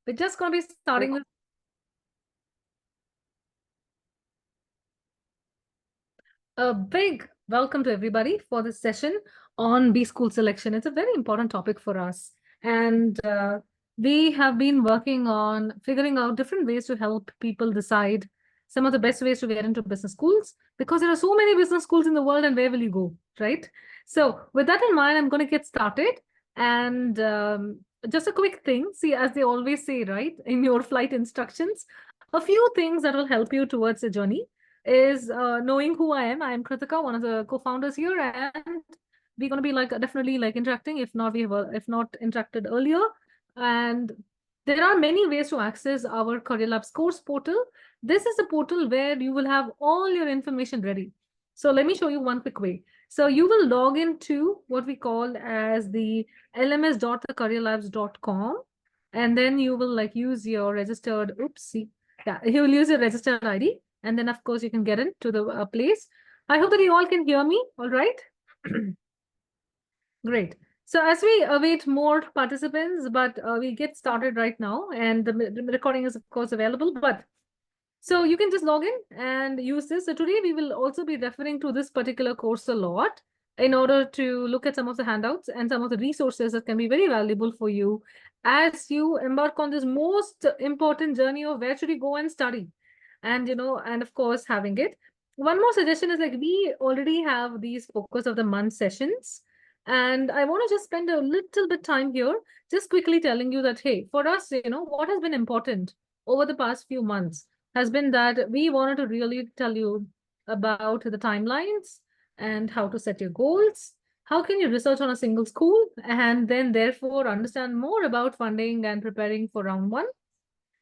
We're just going to be starting with a big welcome to everybody for this session on B school selection. It's a very important topic for us. And we have been working on figuring out different ways to help people decide some of the best ways to get into business schools, because there are so many business schools in the world, and where will you go, right? So with that in mind, I'm going to get started. And just a quick thing, see, as they always say, right, in your flight instructions, a few things that will help you towards the journey is knowing who I am. I am Kritika, one of the co-founders here, and we're going to be definitely interacting. If not, if not interacted earlier. And there are many ways to access our Career Labs course portal. This is a portal where you will have all your information ready. So let me show you one quick way. So you will log into what we call as the lms.thecareerlabs.com, and then you will use your registered, you will use your registered ID. And then, of course, you can get into the place. I hope that you all can hear me. All right. Great. So as we await more participants, but we get started right now. And the recording is, of course, available. But so you can just log in and use this. So today we will also be referring to this particular course a lot in order to look at some of the handouts and some of the resources that can be very valuable for you as you embark on this most important journey of where should you go and study. And, and of course, having it. One more suggestion is we already have these focus of the month sessions. And I want to just spend a little bit time here, just quickly telling you that, hey, for us, what has been important over the past few months has been that we wanted to really tell you about the timelines and how to set your goals. How can you research on a single school and then therefore understand more about funding and preparing for round one?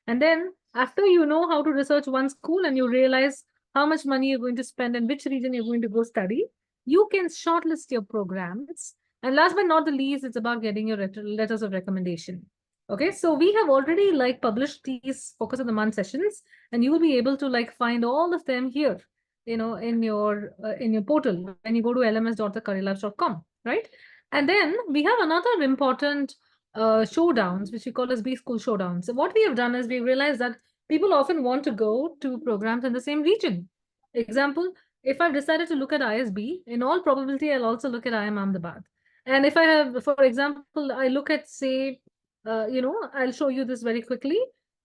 And then after you know how to research one school and you realize how much money you're going to spend and which region you're going to go study, you can shortlist your programs. And last but not the least, it's about getting your letters of recommendation. Okay, so we have already published these focus of the month sessions, and you will be able to find all of them here, in your portal when you go to lms.thecareerlabs.com, right? And then we have another important showdowns, which we call as B School showdowns. So what we have done is we realized that people often want to go to programs in the same region. Example, if I've decided to look at ISB, in all probability, I'll also look at IIM Ahmedabad. And if I have, for example, I look at, say, I'll show you this very quickly.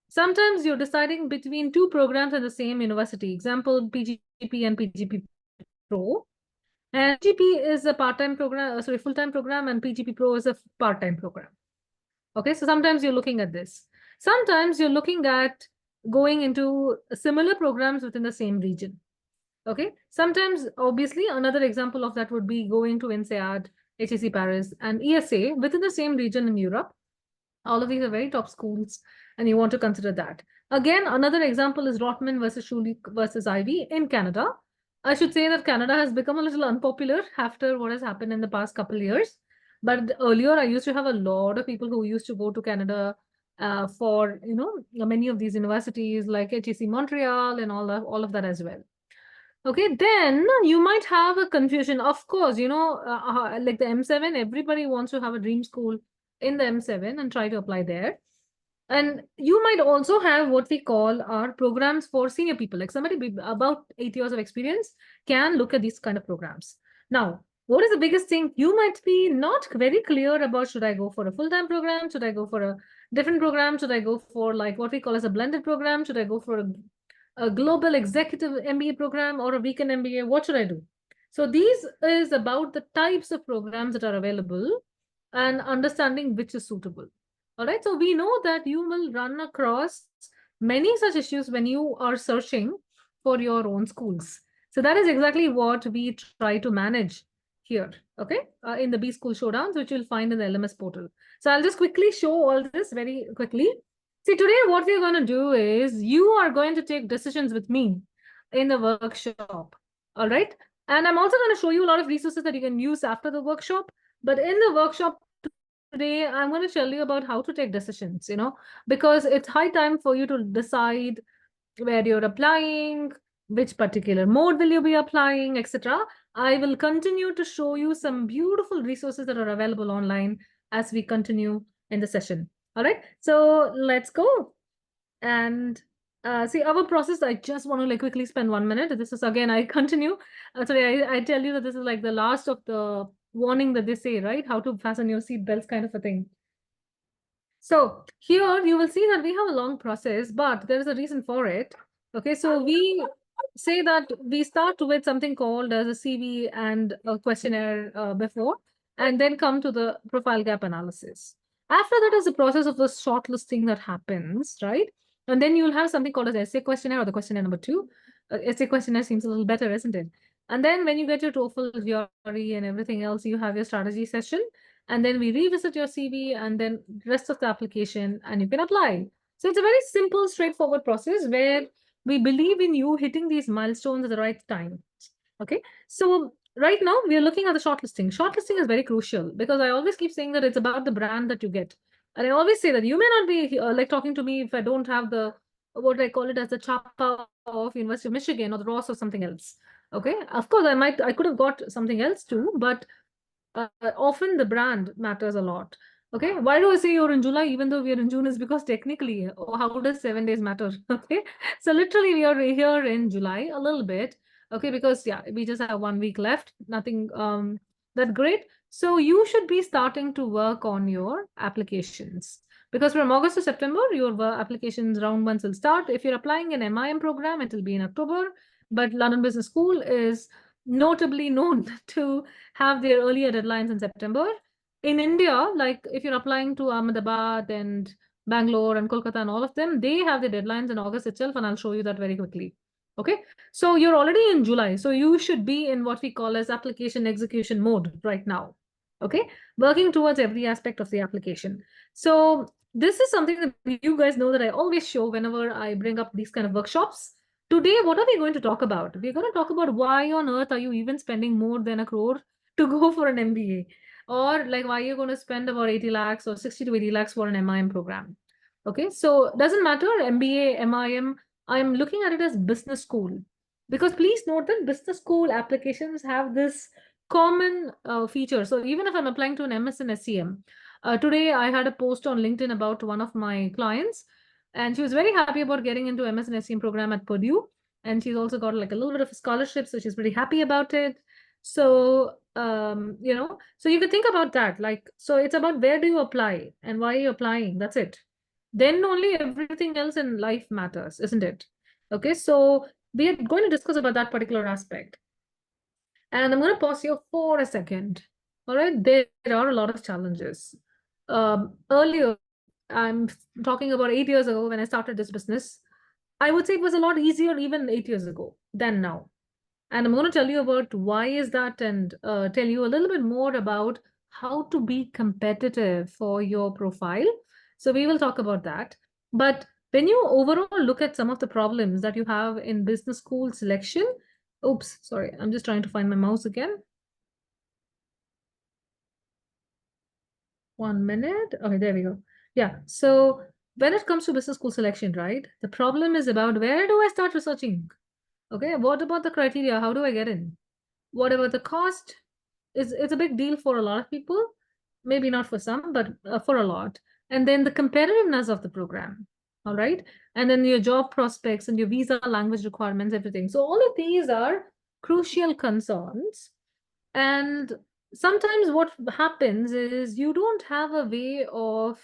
Sometimes you're deciding between two programs in the same university. Example, PGP and PGP Pro. And PGP is a part-time program, full-time program, and PGP Pro is a part-time program. Okay, so sometimes you're looking at this. Sometimes you're looking at going into similar programs within the same region. Okay, sometimes, obviously, another example of that would be going to INSEAD, HEC Paris, and ESA within the same region in Europe. All of these are very top schools, and you want to consider that. Again, another example is Rotman versus Schulich versus Ivy in Canada. I should say that Canada has become a little unpopular after what has happened in the past couple of years. But earlier, I used to have a lot of people who used to go to Canada for, many of these universities like HEC Montreal and all of that as well. Okay, then you might have a confusion. Of course, like the M7, everybody wants to have a dream school in the M7 and try to apply there. And you might also have what we call our programs for senior people, like somebody with about 8 years of experience can look at these kind of programs. Now, what is the biggest thing? You might be not very clear about, should I go for a full-time program? Should I go for a different program? Should I go for what we call as a blended program? Should I go for a global executive MBA program or a weekend MBA? What should I do? So these is about the types of programs that are available and understanding which is suitable. All right, so we know that you will run across many such issues when you are searching for your own schools. So that is exactly what we try to manage here, okay, in the B School Showdowns, which you'll find in the LMS portal. So I'll just quickly show all this very quickly. See, today what we're going to do is you are going to take decisions with me in the workshop, all right? And I'm also going to show you a lot of resources that you can use after the workshop. But in the workshop today, I'm going to tell you about how to take decisions, because it's high time for you to decide where you're applying, which particular mode will you be applying, etc. I will continue to show you some beautiful resources that are available online as we continue in the session. All right, so let's go. And see our process. I just want to like quickly spend 1 minute. This is again, I continue. Sorry, I tell you that this is like the last of the warning that they say, right? How to fasten your seat belts kind of a thing. So here you will see that we have a long process, but there is a reason for it. Okay, so we say that we start with something called as a CV and a questionnaire before, and then come to the profile gap analysis. After that is the process of the shortlisting that happens, right? And then you'll have something called as essay questionnaire or the questionnaire number two. Essay questionnaire seems a little better, isn't it? And then when you get your TOEFL, theory, and everything else, you have your strategy session, and then we revisit your CV and then rest of the application and you can apply. So it's a very simple, straightforward process where we believe in you hitting these milestones at the right time. Okay. So right now we are looking at the shortlisting. Shortlisting is very crucial because I always keep saying that it's about the brand that you get. And I always say that you may not be like talking to me if I don't have the, what I call it as the Chapa of University of Michigan or the Ross or something else. Okay. Of course, I could have got something else too, but often the brand matters a lot. Okay, why do I say you're in July even though we are in June is because technically, how does 7 days matter? Okay, so literally we are here in July a little bit. Okay, because yeah, we just have 1 week left, nothing that great. So you should be starting to work on your applications because from August to September, your applications round ones will start. If you're applying an MIM program, it will be in October, but London Business School is notably known to have their earlier deadlines in September. In India, like if you're applying to Ahmedabad and Bangalore and Kolkata and all of them, they have their deadlines in August itself, and I'll show you that very quickly. Okay, so you're already in July, so you should be in what we call as application execution mode right now. Okay, working towards every aspect of the application. So this is something that you guys know that I always show whenever I bring up these kind of workshops. Today, what are we going to talk about? We're going to talk about why on earth are you even spending more than a crore to go for an MBA? Or like why you're going to spend about 80 lakhs or 60 to 80 lakhs for an MIM program. Okay, so doesn't matter, MBA, MIM, I'm looking at it as business school. Because please note that business school applications have this common feature. So even if I'm applying to an MS in SCM, today I had a post on LinkedIn about one of my clients, and she was very happy about getting into MS and SCM program at Purdue. And she's also got like a little bit of a scholarship, so she's pretty happy about it. So so you can think about that. Like, so it's about where do you apply and why are you applying? That's it. Then only everything else in life matters, isn't it? Okay, so we are going to discuss about that particular aspect. And I'm going to pause here for a second. All right, there are a lot of challenges. Earlier, I'm talking about 8 years ago when I started this business. I would say it was a lot easier even 8 years ago than now. And I'm going to tell you about why is that and tell you a little bit more about how to be competitive for your profile. So we will talk about that. But when you overall look at some of the problems that you have in business school selection, oops, sorry, I'm just trying to find my mouse again. 1 minute. Okay, there we go. Yeah. So when it comes to business school selection, right, the problem is about where do I start researching? Okay, what about the criteria? How do I get in? What about the cost? It's a big deal for a lot of people, maybe not for some, but for a lot. And then the competitiveness of the program, all right? And then your job prospects and your visa language requirements, everything. So all of these are crucial concerns. And sometimes what happens is you don't have a way of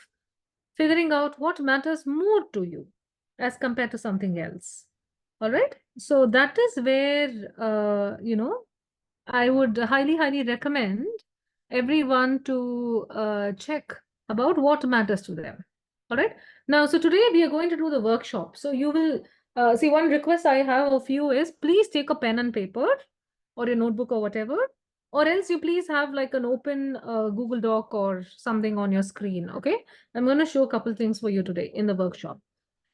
figuring out what matters more to you as compared to something else. All right. So that is where, I would highly, highly recommend everyone to check about what matters to them. All right. Now, so today we are going to do the workshop. So you will see one request I have of you is please take a pen and paper or your notebook or whatever, or else you please have like an open Google Doc or something on your screen. Okay. I'm going to show a couple things for you today in the workshop.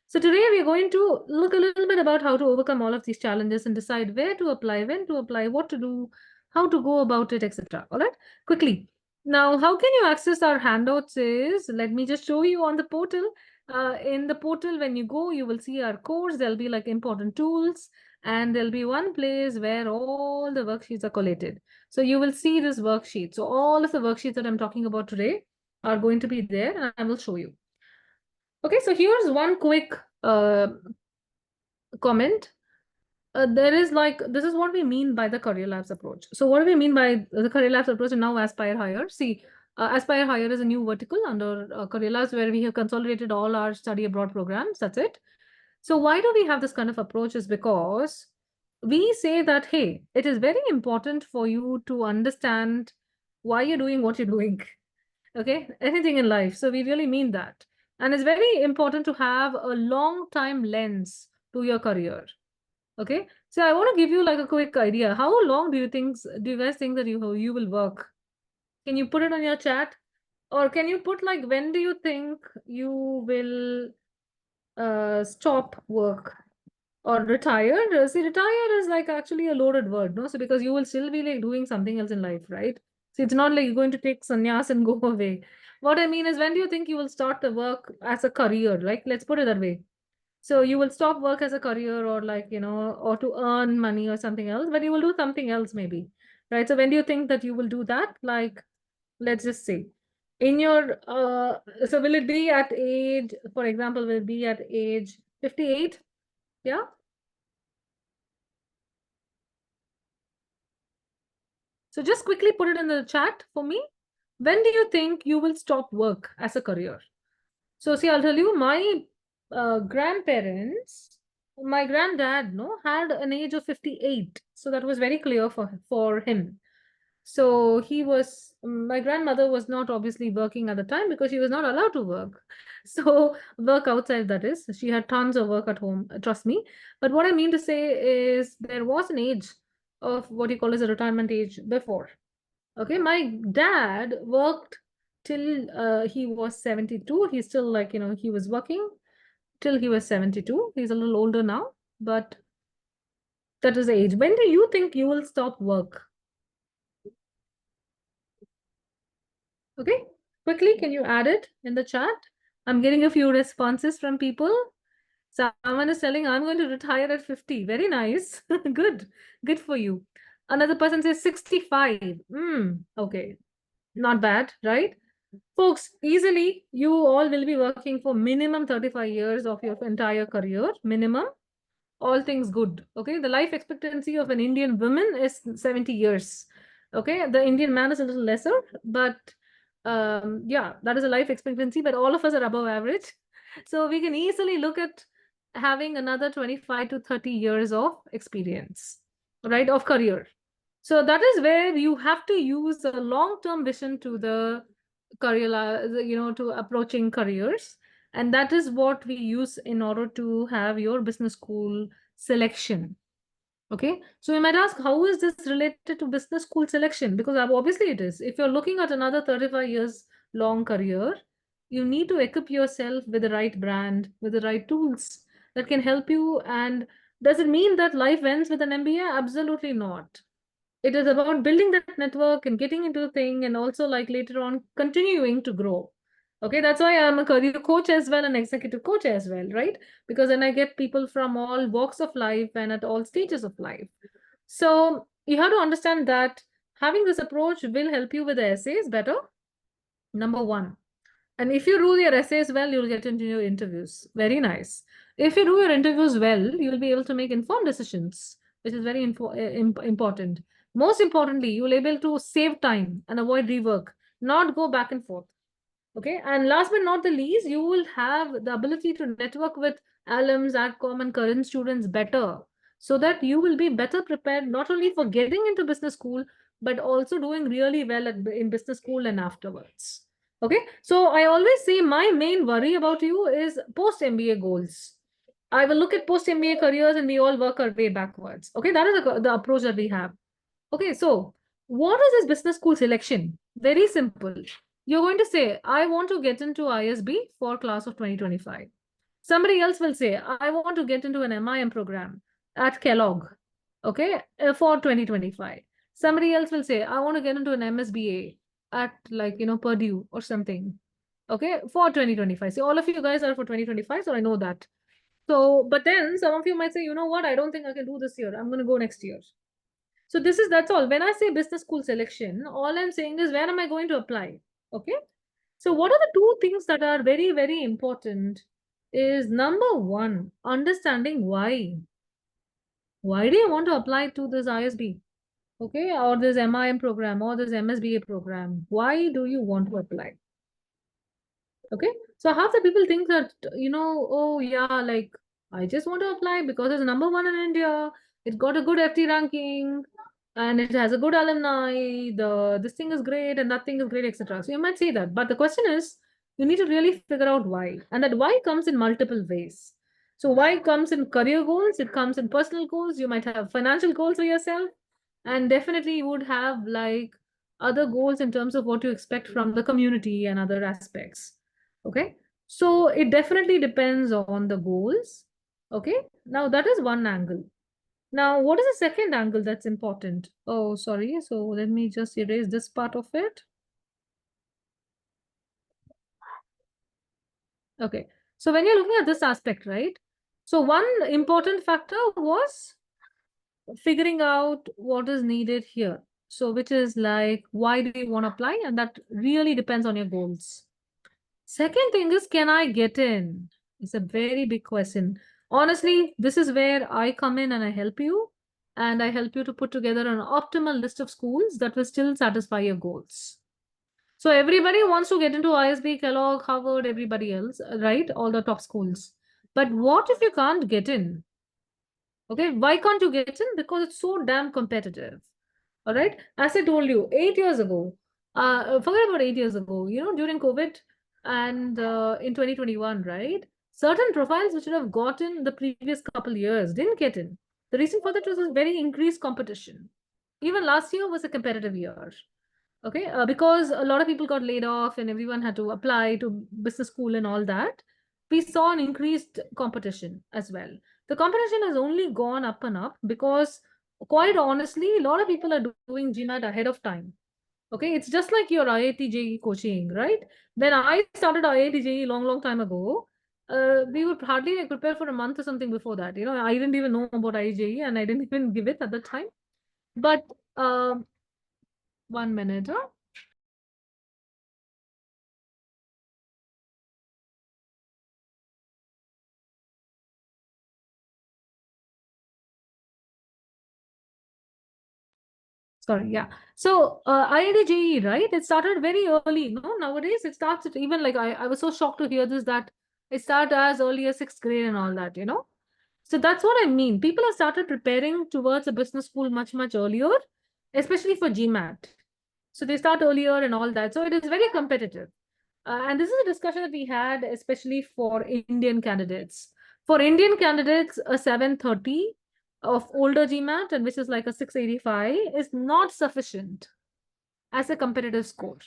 So today we are going to look a little bit about how to overcome all of these challenges and decide where to apply, when to apply, what to do, how to go about it, etc. All right, quickly. Now, how can you access our handouts is, let me just show you on the portal. In the portal, when you go, you will see our course. There'll be like important tools and there'll be one place where all the worksheets are collated. So you will see this worksheet. So all of the worksheets that I'm talking about today are going to be there and I will show you. Okay, so here's one quick comment. There is like, this is what we mean by the career labs approach. So what do we mean by the career labs approach and now Aspire Hire? See, Aspire Hire is a new vertical under career labs where we have consolidated all our study abroad programs. That's it. So why do we have this kind of approach is because we say that, hey, it is very important for you to understand why you're doing what you're doing. Okay, anything in life. So we really mean that. And it's very important to have a long time lens to your career. Okay, so I want to give you like a quick idea. How long do you guys think that you will work? Can you put it on your chat? Or can you put like when do you think you will stop work or retire? See, retire is like actually a loaded word, no? So because you will still be like doing something else in life, right? So it's not like you're going to take sannyas and go away. What I mean is, when do you think you will start the work as a career? Like, let's put it that way. So you will stop work as a career or like, or to earn money or something else, but you will do something else maybe, right? So when do you think that you will do that? Like, let's just say in your, so will it be at age, for example, will it be at age 58? Yeah. So just quickly put it in the chat for me. When do you think you will stop work as a career? So see, I'll tell you, my grandparents, my granddad, no, had an age of 58. So that was very clear for him. So he was, my grandmother was not obviously working at the time because she was not allowed to work. So work outside, that is. She had tons of work at home, trust me. But what I mean to say is there was an age of what you call as a retirement age before. Okay, my dad worked till he was 72. He's still like, he was working till he was 72. He's a little older now, but that is the age. When do you think you will stop work? Okay, quickly, can you add it in the chat? I'm getting a few responses from people. Someone is telling, I'm going to retire at 50. Very nice. Good. Good for you. Another person says 65. Okay. Not bad, right? Folks, easily, you all will be working for minimum 35 years of your entire career, minimum. All things good. Okay, the life expectancy of an Indian woman is 70 years. Okay, the Indian man is a little lesser, but yeah, that is a life expectancy, but all of us are above average. So we can easily look at having another 25 to 30 years of experience, right, of career. So that is where you have to use a long-term vision to the career, to approaching careers. And that is what we use in order to have your business school selection. Okay, so you might ask, how is this related to business school selection? Because obviously it is. If you're looking at another 35 years long career, you need to equip yourself with the right brand, with the right tools that can help you. And does it mean that life ends with an MBA? Absolutely not. It is about building that network and getting into the thing, and also like later on continuing to grow. Okay, that's why I'm a career coach as well, an executive coach as well, right? Because then I get people from all walks of life and at all stages of life. So you have to understand that having this approach will help you with the essays better. Number one. And if you do your essays well, you'll get into your interviews. Very nice. If you do your interviews well, you'll be able to make informed decisions, which is very important. Most importantly, you'll be able to save time and avoid rework, not go back and forth. Okay. And last but not the least, you will have the ability to network with alums, AdCom, and current students better, so that you will be better prepared not only for getting into business school, but also doing really well in business school and afterwards. Okay. So I always say my main worry about you is post MBA goals. I will look at post MBA careers and we all work our way backwards. Okay. That is the approach that we have. Okay, so what is this business school selection? Very simple. You're going to say, I want to get into ISB for class of 2025. Somebody else will say, I want to get into an MIM program at Kellogg, okay, for 2025. Somebody else will say, I want to get into an MSBA at like, Purdue or something, okay, for 2025. So all of you guys are for 2025, so I know that. So, but then some of you might say, you know what, I don't think I can do this year. I'm going to go next year. So that's all. When I say business school selection, all I'm saying is, where am I going to apply? Okay. So what are the two things that are very, very important is number one, understanding why. Why do you want to apply to this ISB? Okay, or this MIM program or this MSBA program? Why do you want to apply? Okay, so half the people think that, oh yeah, like I just want to apply because it's number one in India. It got a good FT ranking and it has a good alumni. This thing is great and that thing is great, etc. So you might say that, but the question is, you need to really figure out why, and that why comes in multiple ways. So why comes in career goals, it comes in personal goals. You might have financial goals for yourself, and definitely you would have like other goals in terms of what you expect from the community and other aspects. Okay, so it definitely depends on the goals. Okay, now that is one angle. Now, what is the second angle that's important? Oh, sorry. So let me just erase this part of it. Okay, so when you're looking at this aspect, right? So one important factor was figuring out what is needed here. So which is like, why do you want to apply? And that really depends on your goals. Second thing is, can I get in? It's a very big question. Honestly, this is where I come in and I help you. And I help you to put together an optimal list of schools that will still satisfy your goals. So everybody wants to get into ISB, Kellogg, Harvard, everybody else, right? All the top schools. But what if you can't get in? Okay, why can't you get in? Because it's so damn competitive. All right. As I told you, 8 years ago, forget about 8 years ago, during COVID and in 2021, right? Certain profiles which would have gotten the previous couple years didn't get in. The reason for that was a very increased competition. Even last year was a competitive year. Okay, because a lot of people got laid off and everyone had to apply to business school and all that. We saw an increased competition as well. The competition has only gone up and up because, quite honestly, a lot of people are doing GMAT ahead of time. Okay, it's just like your IIT JEE coaching, right? When I started IIT JEE long time ago, we would hardly like prepare for a month or something before that. I didn't even know about IIT JEE and I didn't even give it at the time. But 1 minute, huh? Sorry, yeah. So IIT JEE, right? It started very early. No, nowadays it starts at even like I was so shocked to hear this that it started as early as sixth grade and all that. So that's what I mean. People have started preparing towards a business school much earlier, especially for GMAT. So they start earlier and all that. So it is very competitive. And this is a discussion that we had, especially for Indian candidates. For Indian candidates, a 730 of older GMAT, and which is like a 685, is not sufficient as a competitive score.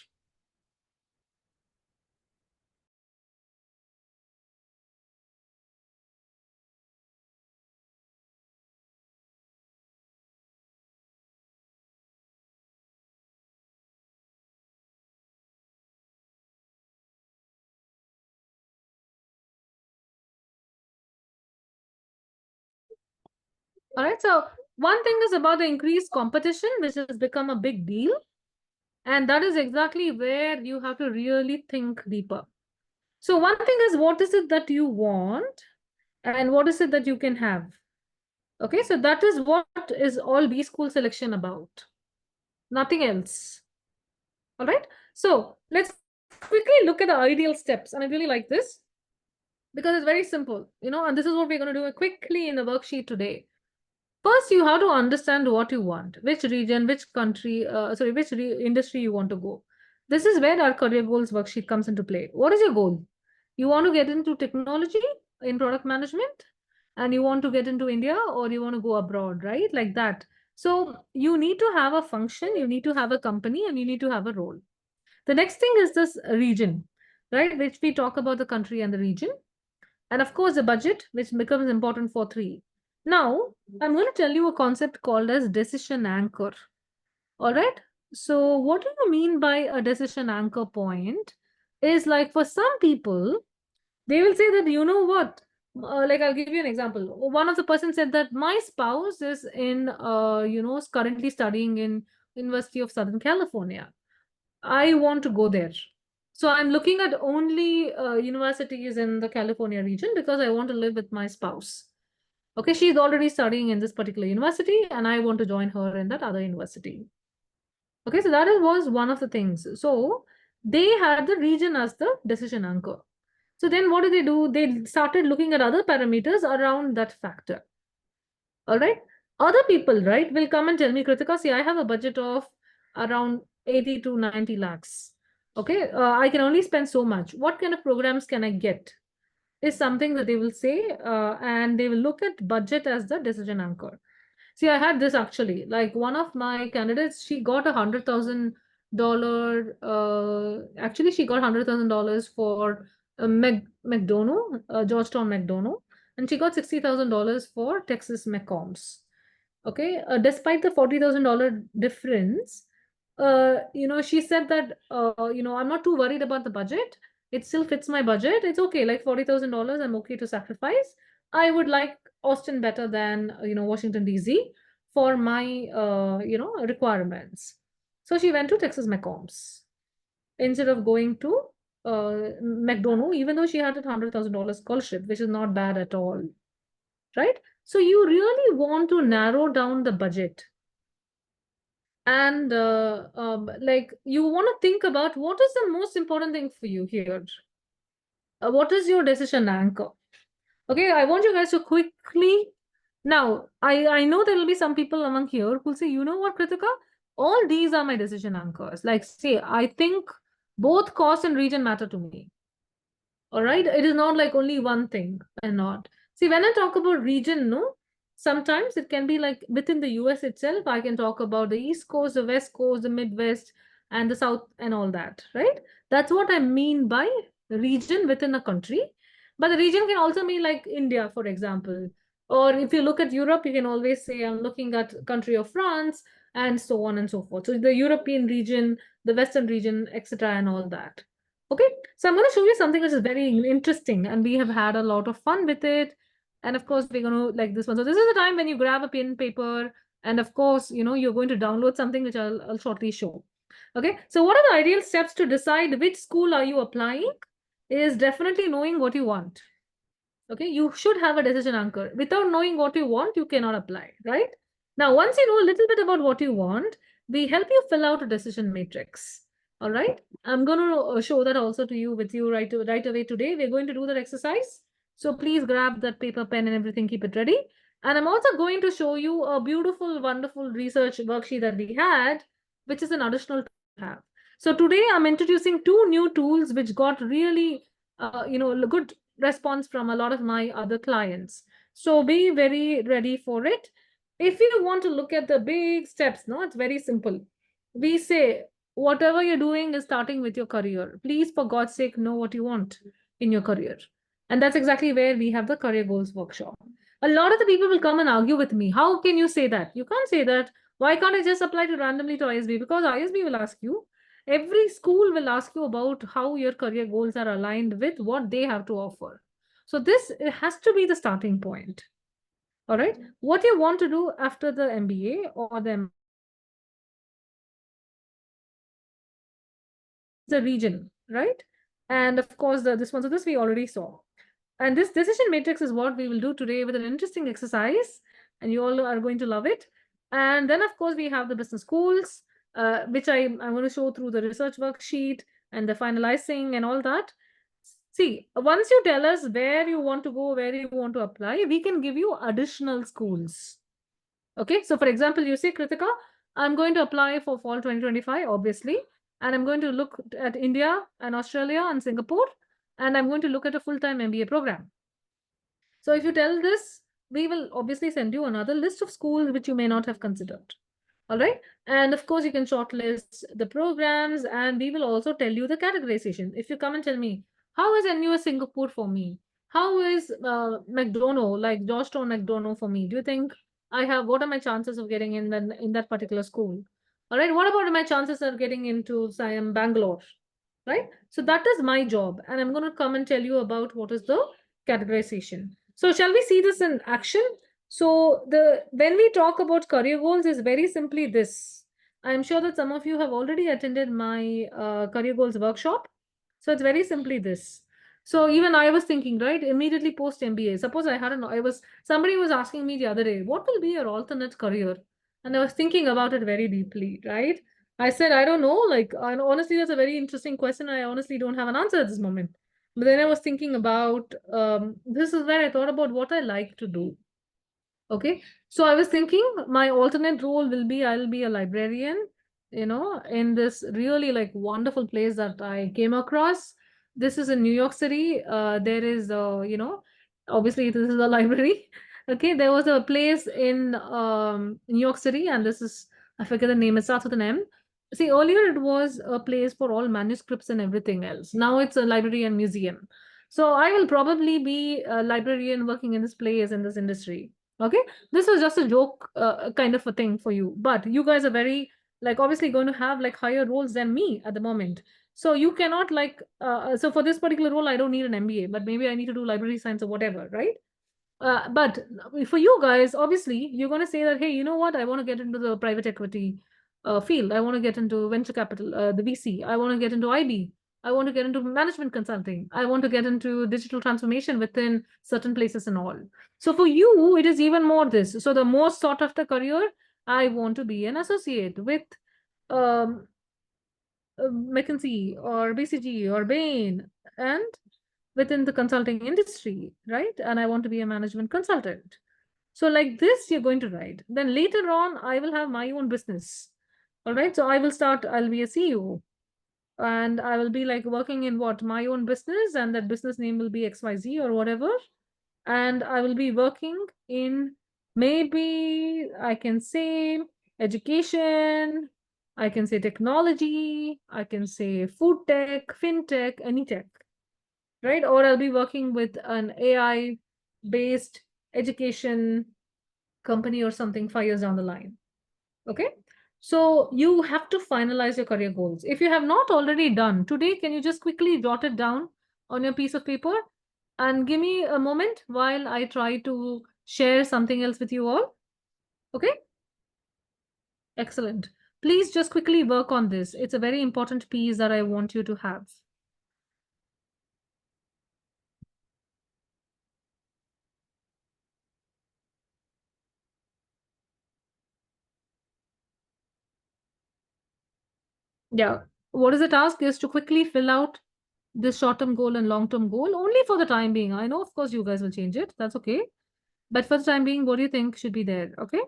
All right. So one thing is about the increased competition, which has become a big deal. And that is exactly where you have to really think deeper. So one thing is, what is it that you want and what is it that you can have? Okay, so that is what is all B school selection about. Nothing else. All right. So let's quickly look at the ideal steps. And I really like this because it's very simple, and this is what we're going to do quickly in the worksheet today. First, you have to understand what you want, which region, which country, which industry you want to go. This is where our career goals worksheet comes into play. What is your goal? You want to get into technology in product management, and you want to get into India, or you want to go abroad, right? Like that. So you need to have a function, you need to have a company, and you need to have a role. The next thing is this region, right? Which we talk about the country and the region. And of course, the budget, which becomes important for three. Now, I'm going to tell you a concept called as decision anchor. All right. So, what do you mean by a decision anchor point? Is like for some people, they will say that, you know what? Like I'll give you an example. One of the person said that my spouse is currently studying in University of Southern California. I want to go there. So I'm looking at only universities in the California region because I want to live with my spouse. Okay, she's already studying in this particular university, and I want to join her in that other university. Okay, so that was one of the things. So they had the region as the decision anchor. So then what do? They started looking at other parameters around that factor. All right. Other people, right, will come and tell me, Kritika, see, I have a budget of around 80 to 90 lakhs. Okay, I can only spend so much. What kind of programs can I get? Is something that they will say, and they will look at budget as the decision anchor. See, I had this actually. Like one of my candidates, she got $100,000. Actually, she got $100,000 for McDonough, Georgetown McDonough, and she got $60,000 for Texas McCombs. Okay, despite the $40,000 difference, she said that, I'm not too worried about the budget. It still fits my budget. It's okay. Like $40,000, I'm okay to sacrifice. I would like Austin better than, Washington, D.C. for my, requirements. So she went to Texas McCombs instead of going to McDonough, even though she had a $100,000 scholarship, which is not bad at all, right? So you really want to narrow down the budget, and like you want to think about what is the most important thing for you here. What is your decision anchor? Okay, I want you guys to quickly. Now, I know there will be some people among here who'll say, you know what, Kritika? All these are my decision anchors. Like, say, I think both cost and region matter to me. All right, it is not like only one thing and not. See, when I talk about region, no, sometimes it can be like within the US itself. I can talk about the East Coast, the West Coast, the Midwest, and the South, and all that, right? That's what I mean by region within a country. But the region can also mean like India, for example. Or if you look at Europe, you can always say, I'm looking at country of France, and so on and so forth. So the European region, the Western region, etc., and all that. Okay, so I'm going to show you something which is very interesting, and we have had a lot of fun with it. And of course, we're going to like this one. So this is the time when you grab a pen, paper, and of course, you're going to download something which I'll shortly show. Okay, so what are the ideal steps to decide which school are you applying? Is definitely knowing what you want. Okay, you should have a decision anchor. Without knowing what you want, you cannot apply, right? Now, once you know a little bit about what you want, we help you fill out a decision matrix. All right, I'm going to show that also to you with you right away today. We're going to do that exercise. So please grab that paper, pen, and everything, keep it ready. And I'm also going to show you a beautiful, wonderful research worksheet that we had, which is an additional to have. So today I'm introducing two new tools which got really, good response from a lot of my other clients. So be very ready for it. If you want to look at the big steps, no, it's very simple. We say, whatever you're doing is starting with your career. Please, for God's sake, know what you want in your career. And that's exactly where we have the career goals workshop. A lot of the people will come and argue with me. How can you say that? You can't say that. Why can't I just apply to randomly to ISB? Because ISB will ask you. Every school will ask you about how your career goals are aligned with what they have to offer. So this has to be the starting point. All right. What you want to do after the MBA or the region, right? And of course, this one. So this we already saw. And this decision matrix is what we will do today with an interesting exercise, and you all are going to love it. And then, of course, we have the business schools, which I'm going to show through the research worksheet and the finalizing and all that. See, once you tell us where you want to go, where you want to apply, we can give you additional schools. Okay, so for example, you say, Kritika, I'm going to apply for fall 2025, obviously, and I'm going to look at India and Australia and Singapore, and I'm going to look at a full-time MBA program. So if you tell this, we will obviously send you another list of schools which you may not have considered. All right. And of course, you can shortlist the programs, and we will also tell you the categorization. If you come and tell me, how is NUS Singapore for me? How is McDonough, like Georgetown McDonough for me? Do you think what are my chances of getting in that particular school? All right. What about my chances of getting into, say, Bangalore? Right. So that is my job. And I'm going to come and tell you about what is the categorization. So shall we see this in action? So when we talk about career goals is very simply this. I'm sure that some of you have already attended my career goals workshop. So it's very simply this. So even I was thinking, right, immediately post MBA, suppose somebody was asking me the other day, what will be your alternate career? And I was thinking about it very deeply, right? I said, I don't know, like, and honestly, that's a very interesting question. I honestly don't have an answer at this moment. But then I was thinking about, this is where I thought about what I like to do. Okay, so I was thinking my alternate role will be I'll be a librarian, in this really like wonderful place that I came across. This is in New York City. There is, obviously this is a library. Okay, there was a place in New York City, and this is, I forget the name. It starts with an M. See, earlier it was a place for all manuscripts and everything else. Now it's a library and museum. So I will probably be a librarian working in this place in this industry. Okay, this was just a joke kind of a thing for you, but you guys are very like obviously going to have like higher roles than me at the moment. So you cannot like so for this particular role I don't need an MBA, but maybe I need to do library science or whatever, right? But for you guys, obviously, you're going to say that, hey, you know what? I want to get into the private equity field. I want to get into venture capital, the VC. I want to get into IB. I want to get into management consulting. I want to get into digital transformation within certain places and all. So for you, it is even more this. So the most sought after career, I want to be an associate with um, McKinsey or BCG or Bain, and within the consulting industry, right? And I want to be a management consultant. So like this, you're going to write. Then later on, I will have my own business. All right. So I'll be a CEO, and I will be like working in what my own business, and that business name will be XYZ or whatever. And I will be working in, maybe I can say, education, I can say technology, I can say food tech, fintech, any tech, right? Or I'll be working with an AI based education company or something 5 years down the line. Okay. So you have to finalize your career goals. If you have not already done today, can you just quickly jot it down on your piece of paper and give me a moment while I try to share something else with you all? Okay. Excellent. Please just quickly work on this. It's a very important piece that I want you to have. Yeah. What is the task is to quickly fill out this short-term goal and long-term goal only for the time being. I know, of course, you guys will change it. That's okay. But for the time being, what do you think should be there? Okay.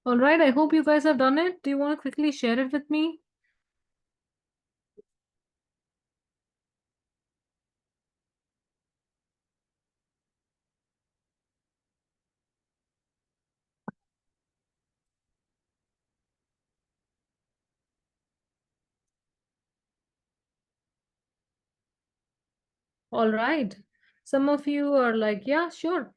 All right. I hope you guys have done it. Do you want to quickly share it with me? All right. Some of you are like, yeah, sure.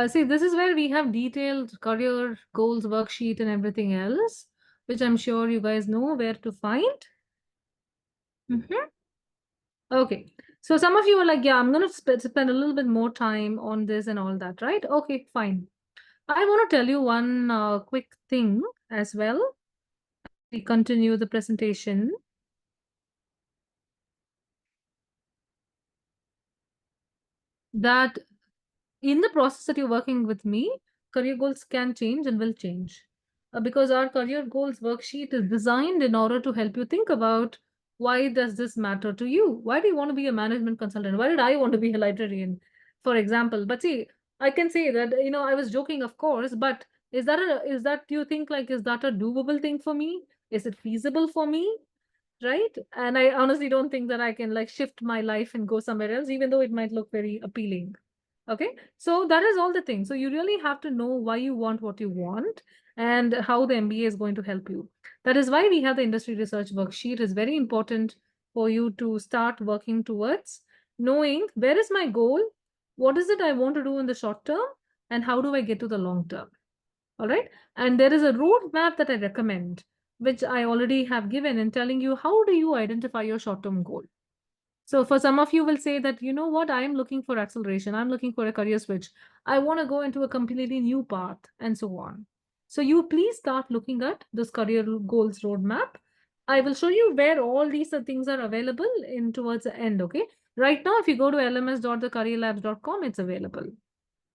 See, this is where we have detailed career goals worksheet and everything else, which I'm sure you guys know where to find. Mhm. Okay. So some of you are like, yeah, I'm going to spend a little bit more time on this and all that, right? Okay, fine. I want to tell you one quick thing as well. We continue the presentation. That in the process that you're working with me, career goals can change and will change. Because our career goals worksheet is designed in order to help you think about, why does this matter to you? Why do you want to be a management consultant? Why did I want to be a librarian, for example? But see, I can say that, I was joking, of course, but is that do you think like, is that a doable thing for me? Is it feasible for me? right? And I honestly don't think that I can like shift my life and go somewhere else, even though it might look very appealing. Okay, so that is all the thing. So you really have to know why you want what you want and how the MBA is going to help you. That is why we have the industry research worksheet. It's very important for you to start working towards knowing where is my goal, what is it I want to do in the short term, and how do I get to the long term. All right. And there is a roadmap that I recommend, which I already have given in telling you how do you identify your short-term goal. So for some of you will say that, you know what, I'm looking for acceleration. I'm looking for a career switch. I want to go into a completely new path and so on. So you please start looking at this career goals roadmap. I will show you where all these things are available in towards the end. Okay. Right now, if you go to lms.thecareerlabs.com, it's available.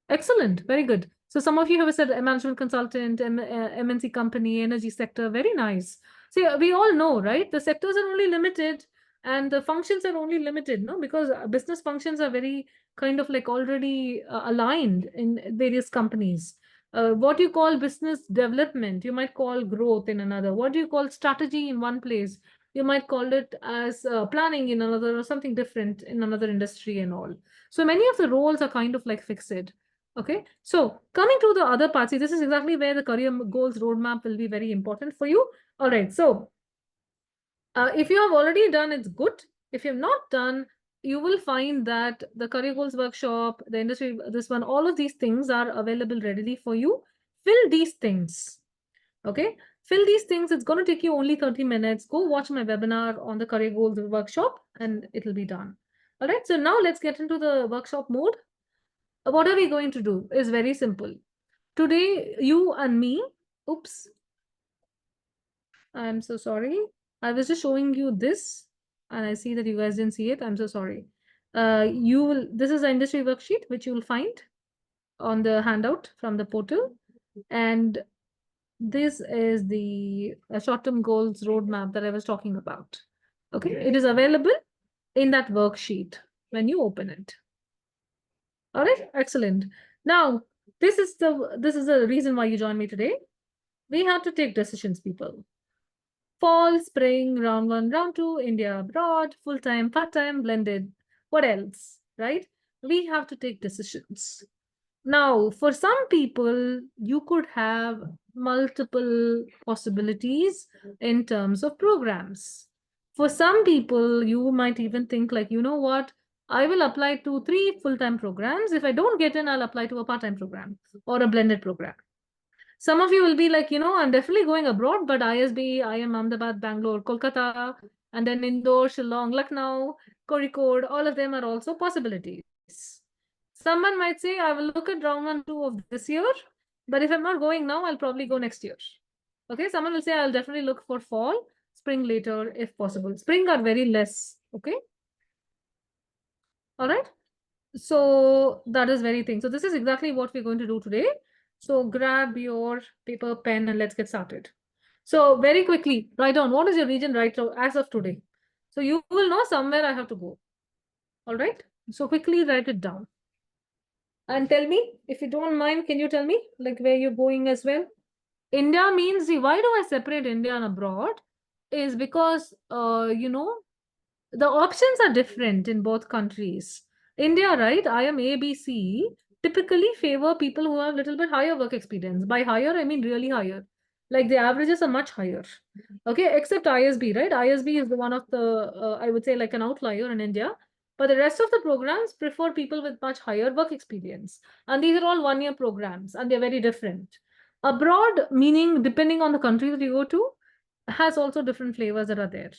Excellent. Very good. So some of you have said a management consultant, MNC company, energy sector. Very nice. See, we all know, right? The sectors are only limited and the functions are only limited, no? Because business functions are very kind of like already aligned in various companies. What you call business development, you might call growth in another. What do you call strategy in one place? You might call it as planning in another or something different in another industry and all. So many of the roles are kind of like fixed. Okay, so coming to the other part, see, this is exactly where the career goals roadmap will be very important for you. All right, so if you have already done, it's good. If you have not done, you will find that the career goals workshop, the industry, this one, all of these things are available readily for you. Fill these things. Okay, fill these things. It's going to take you only 30 minutes. Go watch my webinar on the career goals workshop and it'll be done. All right, so now let's get into the workshop mode. What are we going to do? Is very simple. Today, you and me, oops, I'm so sorry. I was just showing you this and I see that you guys didn't see it. I'm so sorry. This is the industry worksheet, which you will find on the handout from the portal. And this is the short-term goals roadmap that I was talking about. Okay, it is available in that worksheet when you open it. All right, excellent. Now, this is the reason why you joined me today. We have to take decisions, people. Fall, spring, round one, round two, India abroad, full-time, part-time, blended. What else, right? We have to take decisions. Now, for some people, you could have multiple possibilities in terms of programs. For some people, you might even think like, you know what? I will apply to 3 full-time programs. If I don't get in, I'll apply to a part-time program or a blended program. Some of you will be like, I'm definitely going abroad, but ISB, IIM Ahmedabad, Bangalore, Kolkata, and then Indore, Shillong, Lucknow, Kozhikode, all of them are also possibilities. Someone might say, I will look at round 1, 2 of this year, but if I'm not going now, I'll probably go next year. Okay, someone will say, I'll definitely look for fall, spring later if possible. Spring are very less, okay? All right. So that is very thing. So this is exactly what we're going to do today. So grab your paper, pen, and let's get started. So very quickly, write down what is your region right now as of today. So you will know somewhere I have to go. All right. So quickly write it down. And tell me, if you don't mind, can you tell me like where you're going as well? India means, see, why do I separate India and abroad? Is because, the options are different in both countries. India, right? I am ABC typically favor people who have a little bit higher work experience. By higher, I mean really higher. Like the averages are much higher. Okay, except ISB, right? ISB is the one of the, I would say like an outlier in India. But the rest of the programs prefer people with much higher work experience. And these are all 1-year programs and they're very different. Abroad, meaning depending on the country that you go to, has also different flavors that are there.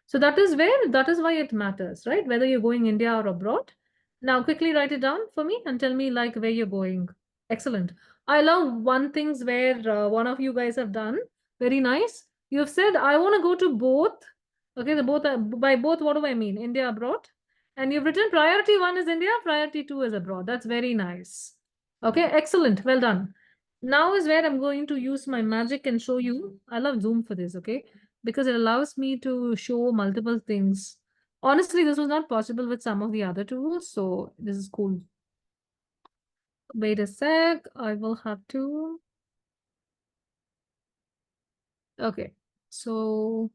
So that is why it matters, right? Whether you're going India or abroad. Now quickly write it down for me and tell me like where you're going. Excellent. I love one things where one of you guys have done. Very nice. You've said, I want to go to both. Okay, the both are, by both, what do I mean? India abroad. And you've written priority 1 is India, priority 2 is abroad. That's very nice. Okay, excellent. Well done. Now is where I'm going to use my magic and show you. I love Zoom for this, okay? Because it allows me to show multiple things. Honestly, this was not possible with some of the other tools, so this is cool. Wait a sec, I will have to. Okay, so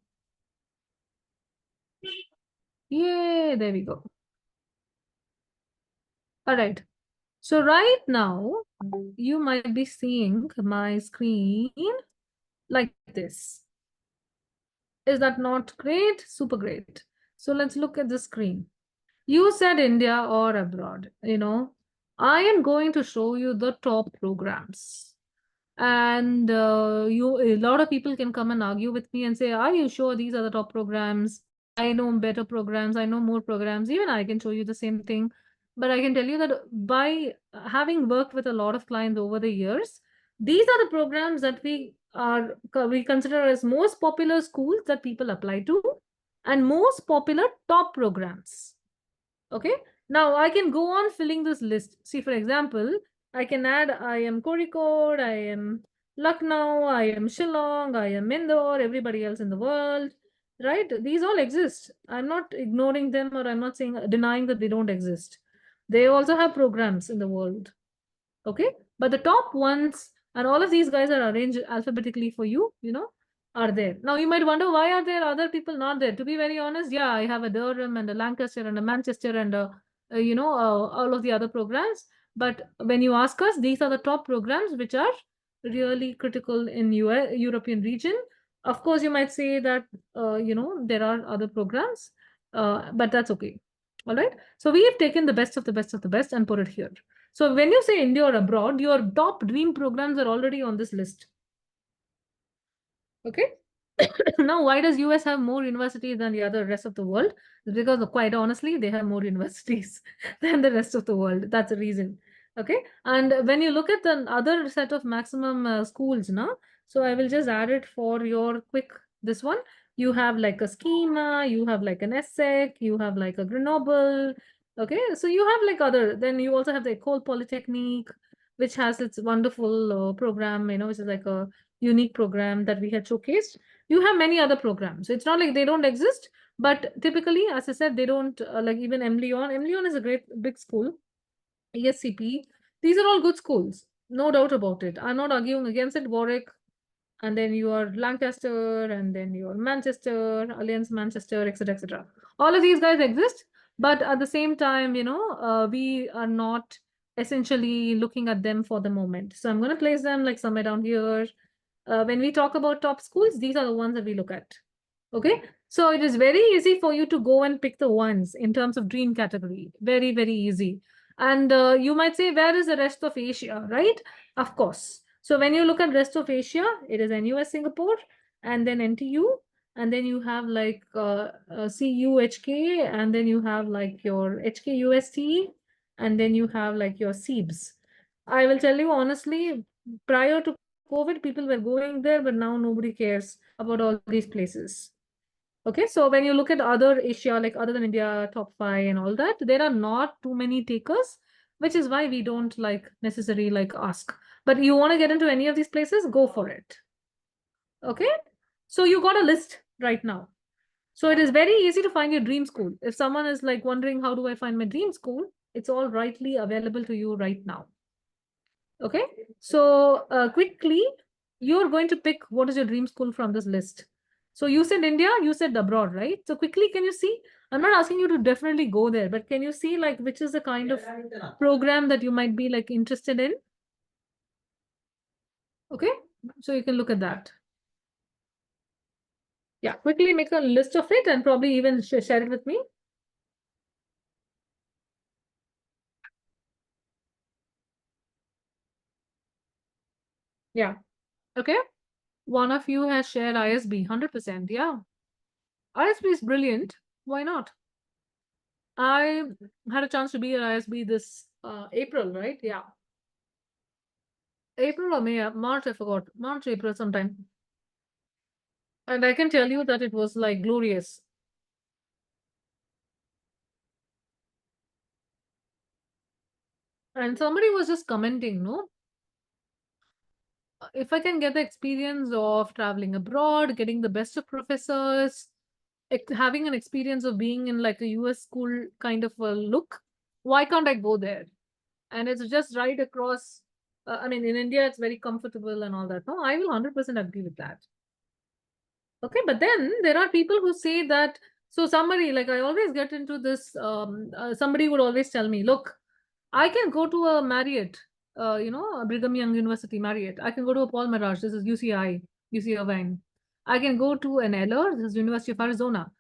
Yay, there we go. All right. So right now, you might be seeing my screen like this. Is that not great? Super great. So let's look at the screen. You said India or abroad, I am going to show you the top programs. And a lot of people can come and argue with me and say, are you sure these are the top programs? I know better programs. I know more programs. Even I can show you the same thing. But I can tell you that by having worked with a lot of clients over the years, these are the programs that we consider as most popular schools that people apply to and most popular top programs. Okay. Now I can go on filling this list. See, for example, I can add I am Kozhikode, I am Lucknow, I am Shillong, I am Indore, everybody else in the world, right? These all exist. I'm not ignoring them or I'm not saying denying that they don't exist. They also have programs in the world. Okay. But the top ones and all of these guys are arranged alphabetically for you, are there. Now you might wonder why are there other people not there? To be very honest, yeah, I have a Durham and a Lancaster and a Manchester and all of the other programs. But when you ask us, these are the top programs which are really critical in European region. Of course, you might say that there are other programs, but that's okay. All right. So we have taken the best of the best of the best and put it here. So when you say India or abroad, your top dream programs are already on this list. Okay. Now, why does US have more universities than the other rest of the world? Because quite honestly, they have more universities than the rest of the world. That's the reason. Okay. And when you look at the other set of maximum schools, now, so I will just add it for your quick this one. You have like a schema, you have like an ESSEC, you have like a Grenoble. Okay. So you have like other, then you also have the École Polytechnique, which has its wonderful program, which is like a unique program that we had showcased. You have many other programs. It's not like they don't exist, but typically, as I said, they don't like even M Leon. M Leon is a great big school. ESCP. These are all good schools, no doubt about it. I'm not arguing against it. Warwick, and then your Lancaster, and then your Manchester, Alliance Manchester, etc., etc. All of these guys exist, but at the same time, we are not essentially looking at them for the moment. So I'm going to place them like somewhere down here. When we talk about top schools, these are the ones that we look at. Okay, so it is very easy for you to go and pick the ones in terms of dream category. Very, very easy. And you might say, where is the rest of Asia, right? Of course. So when you look at rest of Asia, it is NUS Singapore and then NTU. And then you have like CUHK, and then you have like your HKUST, and then you have like your SEEBS. I will tell you honestly, prior to COVID, people were going there, but now nobody cares about all these places. Okay, so when you look at other Asia, like other than India, top 5 and all that, there are not too many takers, which is why we don't like necessarily like ask. But you want to get into any of these places, go for it. Okay, so you got a list right now. So it is very easy to find your dream school. If someone is like wondering, how do I find my dream school? It's all rightly available to you right now. Okay, so quickly, you're going to pick what is your dream school from this list. So you said India, you said abroad, right? So quickly, can you see? I'm not asking you to definitely go there, but can you see like which is the kind of program that you might be like interested in? Okay, so you can look at that. Yeah, quickly make a list of it and probably even share it with me. Yeah. Okay. One of you has shared ISB, 100%. Yeah. ISB is brilliant. Why not? I had a chance to be at ISB this April, right? Yeah. April or May, March, I forgot. March, April sometime. And I can tell you that it was like glorious. And somebody was just commenting, no? If I can get the experience of traveling abroad, getting the best of professors, having an experience of being in like a US school kind of a look, why can't I go there? And it's just right across. I mean, in India, it's very comfortable and all that. No, I will 100% agree with that. Okay, but then there are people who say that So somebody, like I always get into this, somebody would always tell me, look, I can go to a Marriott, a Brigham Young University Marriott. I can go to a Paul Mirage. This is UCI, UC Irvine. I can go to an Eller. This is University of Arizona.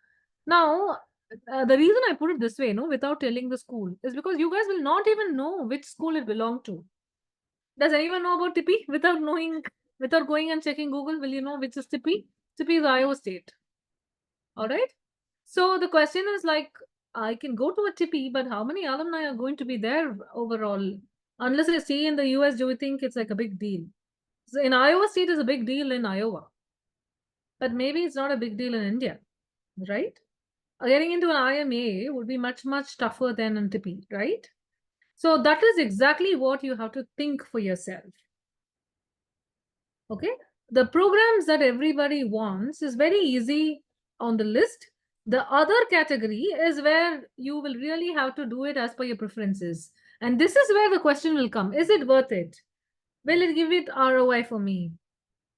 Now, the reason I put it this way, without telling the school, is because you guys will not even know which school it belonged to. Does anyone know about Tippy? Without going and checking Google, will you know which is Tippy? Tippy is Iowa State. All right. So the question is like, I can go to a Tippy, but how many alumni are going to be there overall? Unless I see in the US, do you think it's like a big deal? So in Iowa State is a big deal in Iowa, but maybe it's not a big deal in India, right? Getting into an IMA would be much, much tougher than in Tippy, right? So that is exactly what you have to think for yourself. Okay. The programs that everybody wants is very easy on the list. The other category is where you will really have to do it as per your preferences. And this is where the question will come. Is it worth it? Will it give it ROI for me?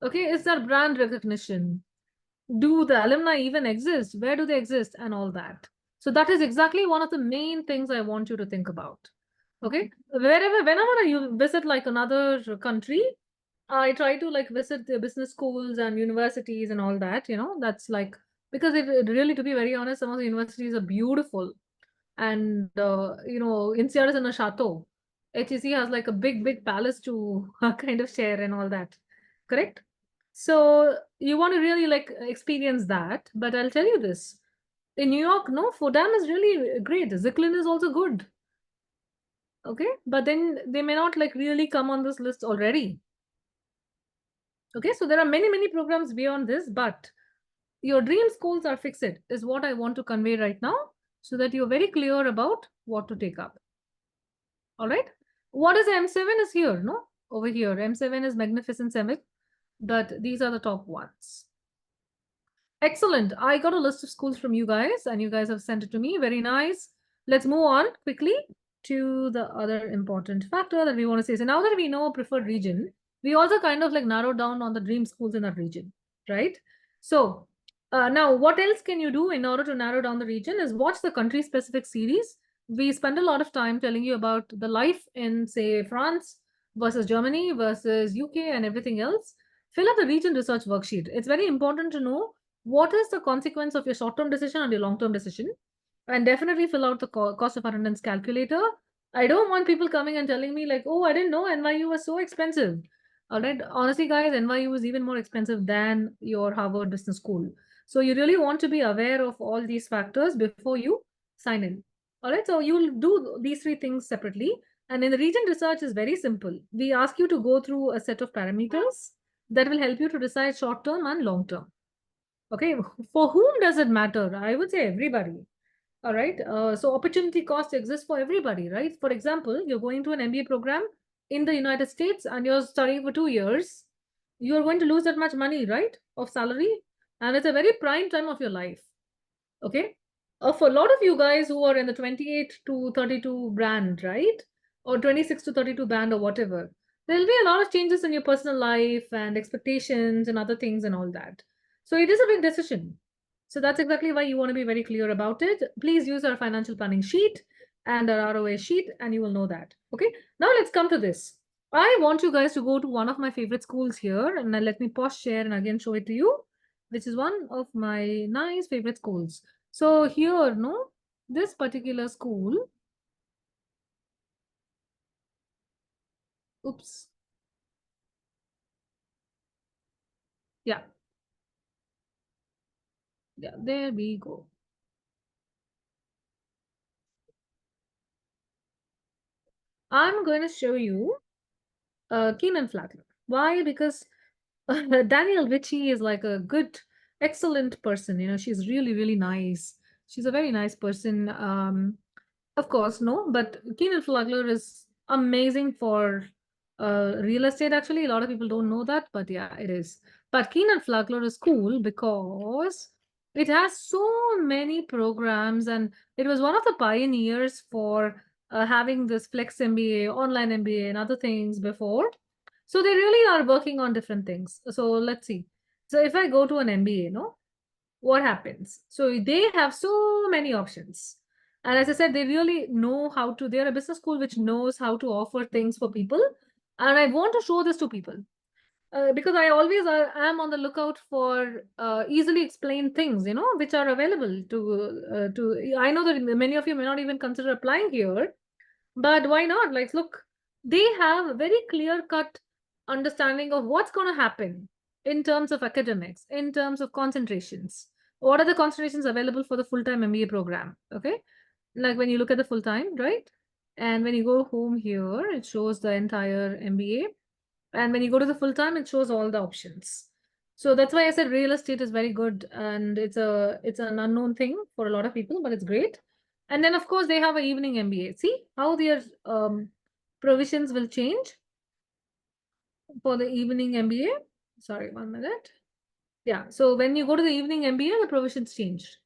Okay. Is there brand recognition? Do the alumni even exist? Where do they exist? And all that. So that is exactly one of the main things I want you to think about. Okay. Whenever you visit like another country, I try to like visit the business schools and universities and all that, that's like, because it really, to be very honest, some of the universities are beautiful. And, NCR is in a chateau. HEC has like a big, big palace to kind of share and all that. Correct? So you want to really like experience that. But I'll tell you this. In New York, no, Fordham is really great. Zicklin is also good. Okay. But then they may not like really come on this list already. Okay, so there are many, many programs beyond this, but your dream schools are fixed, is what I want to convey right now, so that you're very clear about what to take up. All right. What is M7 is here, no? Over here, M7 is Magnificent 7, but these are the top ones. Excellent. I got a list of schools from you guys, and you guys have sent it to me. Very nice. Let's move on quickly to the other important factor that we want to say. So now that we know a preferred region, we also kind of like narrowed down on the dream schools in that region, right? So now what else can you do in order to narrow down the region is watch the country specific series. We spend a lot of time telling you about the life in, say, France versus Germany versus UK and everything else. Fill up the region research worksheet. It's very important to know what is the consequence of your short-term decision and your long-term decision, and definitely fill out the cost of attendance calculator. I don't want people coming and telling me like, oh, I didn't know NYU was so expensive. All right. Honestly, guys, NYU is even more expensive than your Harvard Business School. So you really want to be aware of all these factors before you sign in. All right. So you'll do these three things separately. And in the region research is very simple. We ask you to go through a set of parameters that will help you to decide short-term and long-term. Okay, for whom does it matter? I would say everybody. All right. So opportunity cost exists for everybody, right? For example, you're going to an MBA program in the United States and you're studying for 2 years. You're going to lose that much money, right? Of salary. And it's a very prime time of your life. Okay. For a lot of you guys who are in the 28 to 32 brand, right? Or 26 to 32 band or whatever, there'll be a lot of changes in your personal life and expectations and other things and all that. So it is a big decision. So that's exactly why you want to be very clear about it. Please use our financial planning sheet and our ROA sheet, and you will know that. Okay. Now let's come to this. I want you guys to go to one of my favorite schools here, and let me pause share and again show it to you, which is one of my nice favorite schools. So here, no, this particular school, oops. Yeah. Yeah, there we go. I'm going to show you Keenan Flagler. Why? Because Daniel Ritchie is like a good, excellent person. She's really, really nice. She's a very nice person. Of course, no, but Keenan Flagler is amazing for real estate. Actually, a lot of people don't know that, but yeah, it is. But Keenan Flagler is cool because it has so many programs, and it was one of the pioneers for having this Flex MBA, online MBA, and other things before. So they really are working on different things. So let's see. So if I go to an MBA, no, what happens? So they have so many options. And as I said, they really know how to, they're a business school which knows how to offer things for people. And I want to show this to people. Because I always am on the lookout for easily explained things, which are available to. I know that many of you may not even consider applying here, but why not? Like, look, they have a very clear-cut understanding of what's going to happen in terms of academics, in terms of concentrations. What are the concentrations available for the full-time MBA program? Okay, like when you look at the full-time, right? And when you go home here, it shows the entire MBA. And when you go to the full time, it shows all the options. So that's why I said real estate is very good, and it's an unknown thing for a lot of people, but it's great. And then of course they have an evening MBA. See how their provisions will change for the evening MBA. Sorry, 1 minute. Yeah. So when you go to the evening MBA, the provisions changed.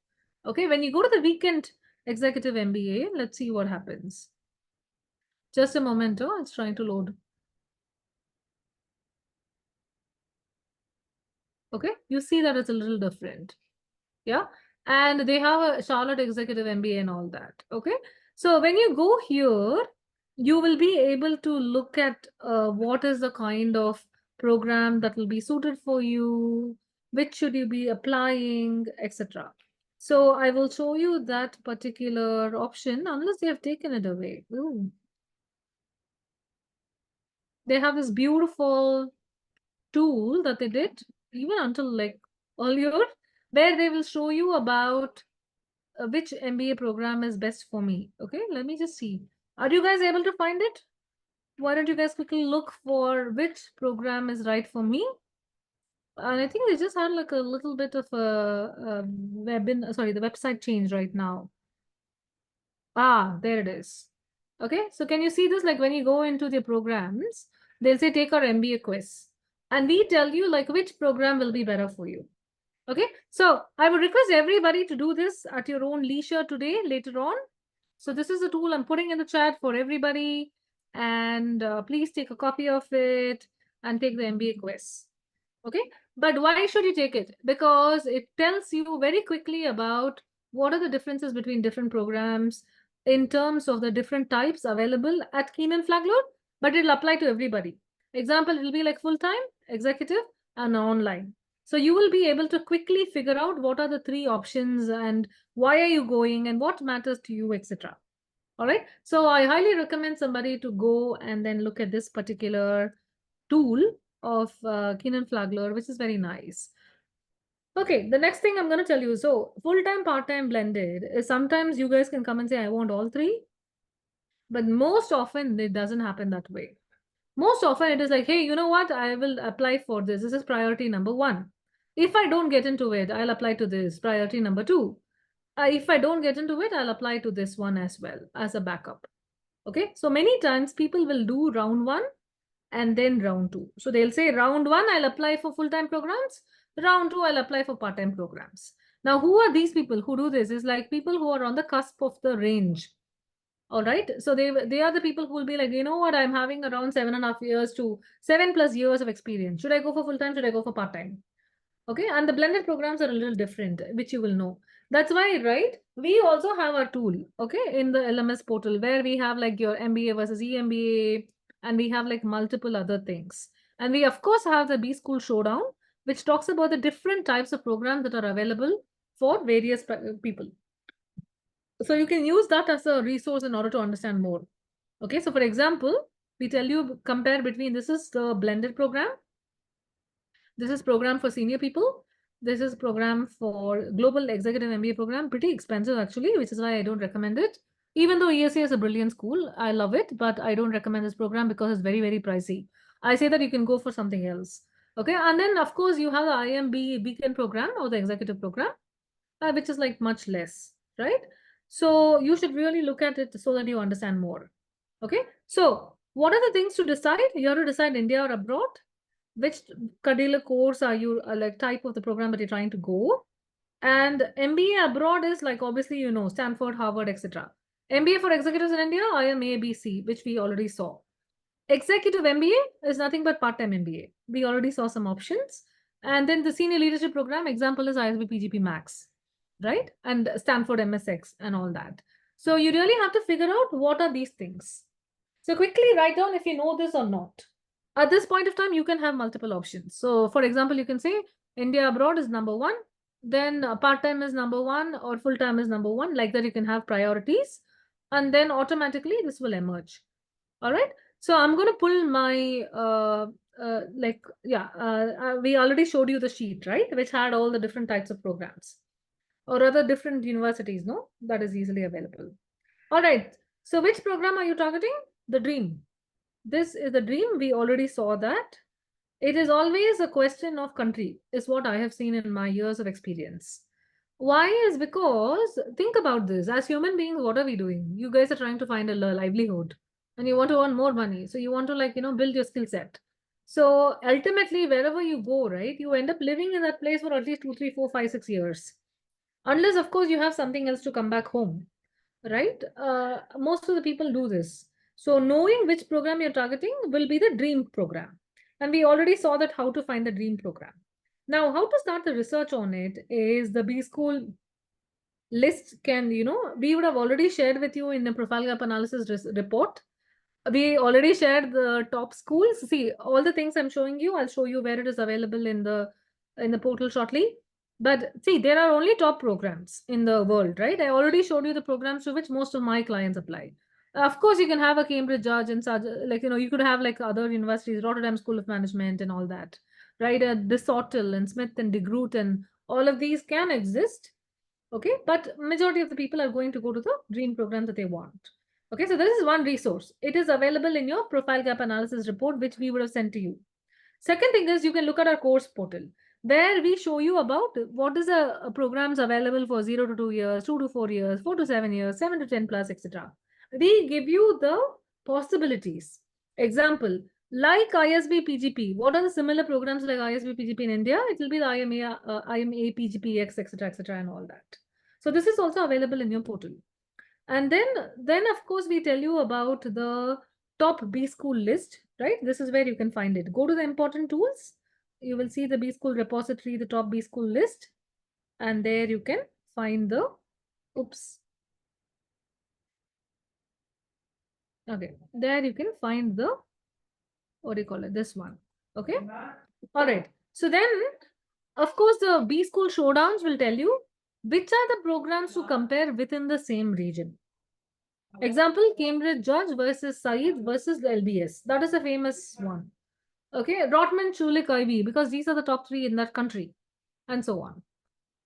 Okay. When you go to the weekend executive MBA, let's see what happens. Just a moment. Oh, it's trying to load. Okay. You see that it's a little different. Yeah. And they have a Charlotte Executive MBA and all that. Okay. So when you go here, you will be able to look at what is the kind of program that will be suited for you, which should you be applying, etc. So I will show you that particular option unless they have taken it away. Ooh. They have this beautiful tool that they did even until like earlier, where they will show you about which MBA program is best for me. Okay, let me just see. Are you guys able to find it? Why don't you guys quickly look for which program is right for me? And I think they just had like a little bit of a the website change right now. Ah, there it is. Okay, so can you see this? Like when you go into the programs, they'll say take our MBA quiz. And we tell you like which program will be better for you. Okay, so I would request everybody to do this at your own leisure today, later on. So this is a tool I'm putting in the chat for everybody. And please take a copy of it and take the MBA quiz. Okay, but why should you take it? Because it tells you very quickly about what are the differences between different programs in terms of the different types available at Keenan Flagler, but it'll apply to everybody. Example, it'll be like full-time, executive, and online. So you will be able to quickly figure out what are the three options and why are you going and what matters to you, etc. All right. So I highly recommend somebody to go and then look at this particular tool of Keenan Flagler, which is very nice. Okay, the next thing I'm going to tell you. So full-time, part-time, blended is sometimes you guys can come and say, I want all three. But most often it doesn't happen that way. Most often it is like, hey, you know what? I will apply for this. This is priority number 1. If I don't get into it, I'll apply to this, priority number 2. If I don't get into it, I'll apply to this one as well as a backup. Okay, so many times people will do round 1 and then round 2. So they'll say round 1, I'll apply for full-time programs. Round 2, I'll apply for part-time programs. Now, who are these people who do this? Is like people who are on the cusp of the range. All right. So they are the people who will be like, you know what, I'm having around 7.5 years to 7+ years of experience. Should I go for full-time? Should I go for part-time? Okay. And the blended programs are a little different, which you will know. That's why, right? We also have a tool, okay, in the LMS portal where we have like your MBA versus EMBA, and we have like multiple other things. And we, of course, have the B School Showdown, which talks about the different types of programs that are available for various people. So you can use that as a resource in order to understand more. Okay, so for example, we tell you compare between, this is the blended program. This is program for senior people. This is program for global executive MBA program. Pretty expensive actually, which is why I don't recommend it. Even though ESA is a brilliant school, I love it, but I don't recommend this program because it's very, very pricey. I say that you can go for something else. Okay, and then of course you have the IMB Beacon program or the executive program, which is like much less, right? So you should really look at it so that you understand more. Okay, so what are the things to decide? You have to decide India or abroad. Which particular course are you like type of the program that you're trying to go? And MBA abroad is like obviously you know Stanford, Harvard, etc. MBA for executives in India, IIM ABC, which we already saw. Executive MBA is nothing but part-time MBA. We already saw some options. And then the senior leadership program example is ISB PGP Max, right? And Stanford MSX and all that. So you really have to figure out what are these things. So quickly write down if you know this or not. At this point of time, you can have multiple options. So for example, you can say India abroad is number one, then part-time is number one, or full-time is number one. Like that, you can have priorities, and then automatically this will emerge. All right. So I'm going to pull my we already showed you the sheet, right? Which had all the different types of programs or other different universities, no? That is easily available. All right. So which program are you targeting? The dream. This is the dream. We already saw that. It is always a question of country, is what I have seen in my years of experience. Why is because think about this. As human beings, what are we doing? You guys are trying to find a livelihood and you want to earn more money. So you want to build your skill set. So ultimately, wherever you go, right, you end up living in that place for at least 2, 3, 4, 5, 6 years. Unless, of course, you have something else to come back home, right? Most of the people do this. So knowing which program you're targeting will be the dream program. And we already saw that how to find the dream program. Now, how to start the research on it is the B School list can, we would have already shared with you in the profile gap analysis report. We already shared the top schools. See, all the things I'm showing you, I'll show you where it is available in the portal shortly. But see, there are only top programs in the world, right? I already showed you the programs to which most of my clients apply. Of course, you can have a Cambridge judge and such, you could have like other universities, Rotterdam School of Management and all that, right? De Sotel and Smith and De Groot and all of these can exist. Okay, but majority of the people are going to go to the dream program that they want. Okay, so this is one resource. It is available in your profile gap analysis report, which we would have sent to you. Second thing is you can look at our course portal where we show you about what is the programs available for 0 to 2 years, 2 to 4 years, 4 to 7 years, 7 to 10 plus, etc. We give you the possibilities. Example, like ISB PGP, what are the similar programs like ISB PGP in India? It will be the IMA PGPX, etc., etc., and all that. So this is also available in your portal. And then of course we tell you about the top B school list, right? This is where you can find it. Go to the important tools. You will see the B school repository, the top B school list, and there you can find the, oops. Okay, there you can find the, what do you call it? This one. Okay. All right. So then, of course, the B school showdowns will tell you which are the programs to compare within the same region. Example, Cambridge Judge versus Saeed versus the LBS. That is a famous one. Okay, Rotman, Schulich, IB, because these are the top three in that country, and so on.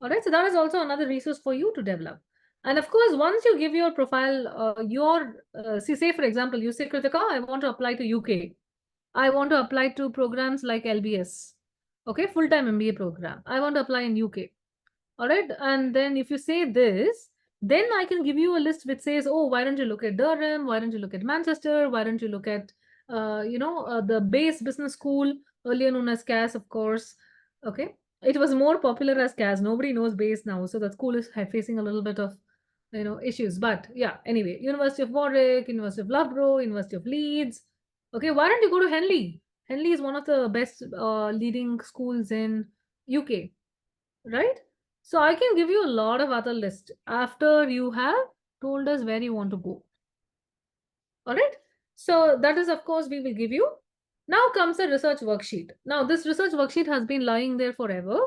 All right, so that is also another resource for you to develop. And of course, once you give your profile, say for example, you say, Kritika, I want to apply to UK. I want to apply to programs like LBS. Okay, full-time MBA program. I want to apply in UK. All right. And then if you say this, then I can give you a list which says, oh, why don't you look at Durham? Why don't you look at Manchester? Why don't you look at, the base business school, earlier known as CAS, of course. Okay. It was more popular as CAS. Nobody knows base now. So the school is facing a little bit of, issues. But yeah, anyway, University of Warwick, University of Loughborough, University of Leeds. Okay. Why don't you go to Henley? Henley is one of the best leading schools in UK, right? So I can give you a lot of other lists after you have told us where you want to go. All right. So that is, of course, we will give you. Now comes the research worksheet. Now this research worksheet has been lying there forever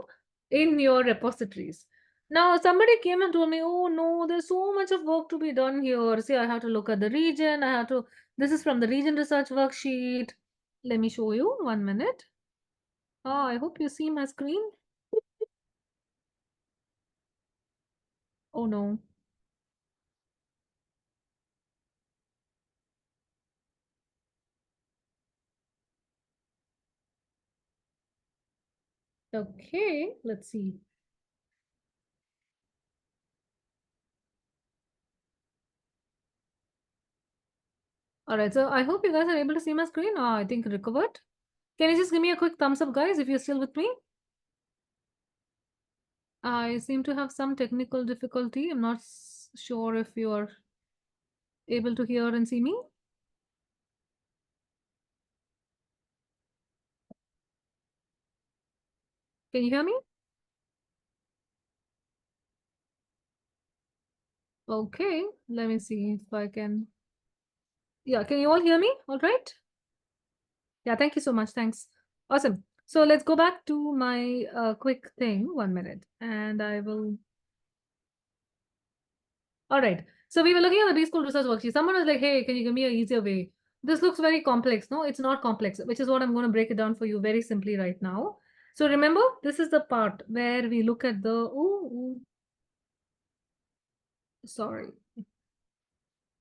in your repositories. Now somebody came and told me, oh no, there's so much of work to be done here. See, I have to look at the region. This is from the region research worksheet. Let me show you 1 minute. Oh, I hope you see my screen. Oh no. Okay, let's see. All right, so I hope you guys are able to see my screen. I think recovered. Can you just give me a quick thumbs up, guys, if you're still with me? I seem to have some technical difficulty. I'm not sure if you're able to hear and see me. Can you hear me? Okay, let me see if I can. Yeah, can you all hear me? All right. Yeah, thank you so much. Thanks. Awesome. So let's go back to my quick thing. 1 minute, and I will. All right. So we were looking at the B-School research worksheet. Someone was like, hey, can you give me an easier way? This looks very complex. No, it's not complex, which is what I'm going to break it down for you very simply right now. So remember, this is the part where we look at the, sorry,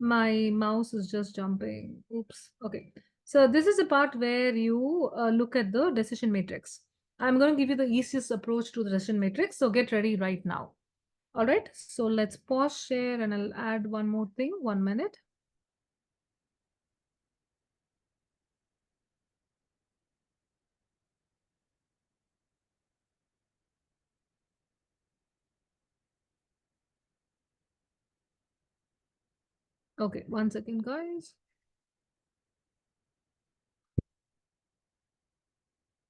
my mouse is just jumping. Oops. Okay. So this is the part where you look at the decision matrix. I'm going to give you the easiest approach to the decision matrix. So get ready right now. All right. So let's pause share and I'll add one more thing. 1 minute. Okay, 1 second, guys.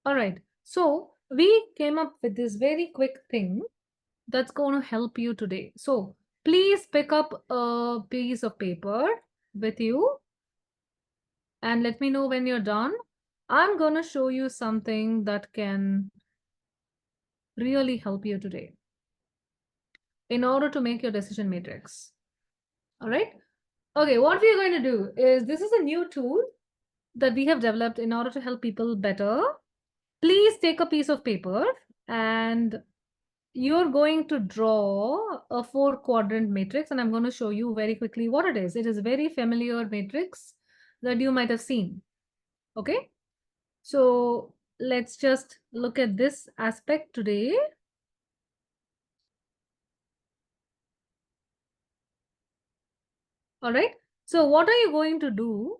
All right. So we came up with this very quick thing that's going to help you today. So please pick up a piece of paper with you and let me know when you're done. I'm going to show you something that can really help you today in order to make your decision matrix. All right. Okay, what we are going to do is this is a new tool that we have developed in order to help people better. Please take a piece of paper and you're going to draw a 4-quadrant matrix, and I'm going to show you very quickly what it is. It is a very familiar matrix that you might have seen. Okay, so let's just look at this aspect today. All right, so what are you going to do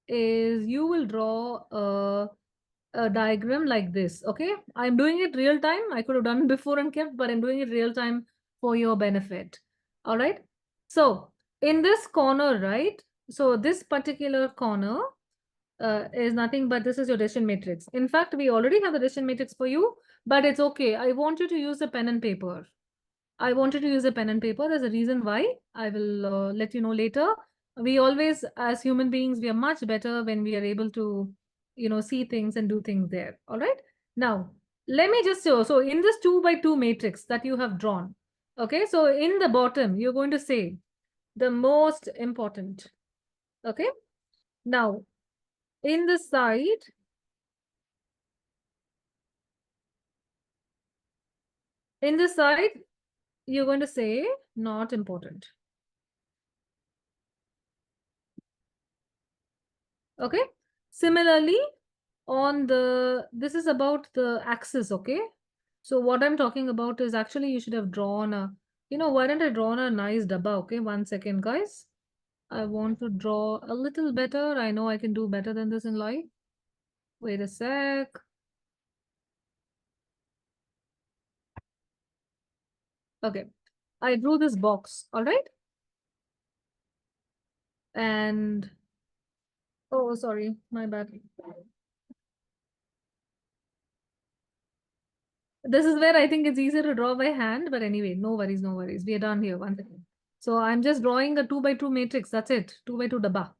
is you will draw a diagram like this. Okay, I'm doing it real time. I could have done it before and kept, but I'm doing it real time for your benefit. All right, so in this corner, right, so this particular corner is nothing but this is your decision matrix. In fact, we already have the decision matrix for you, but it's okay. I want you to use a pen and paper. I wanted to use a pen and paper. There's a reason why. I will let you know later. We always, as human beings, we are much better when we are able to, see things and do things there. All right. Now, let me just show. So in this 2 by 2 matrix that you have drawn, okay. So in the bottom, you're going to say the most important. Okay. Now, in the side, you're going to say not important. Okay. Similarly, on this is about the axis. Okay. So what I'm talking about is actually you should have drawn a, why don't I draw a nice dabba? Okay. 1 second, guys. I want to draw a little better. I know I can do better than this in life. Wait a sec. Okay. I drew this box. All right. And, oh, sorry. My bad. This is where I think it's easier to draw by hand, but anyway, no worries, no worries. We are done here. 1 second. So I'm just drawing a 2 by 2 matrix. That's it. 2 by 2 dabba.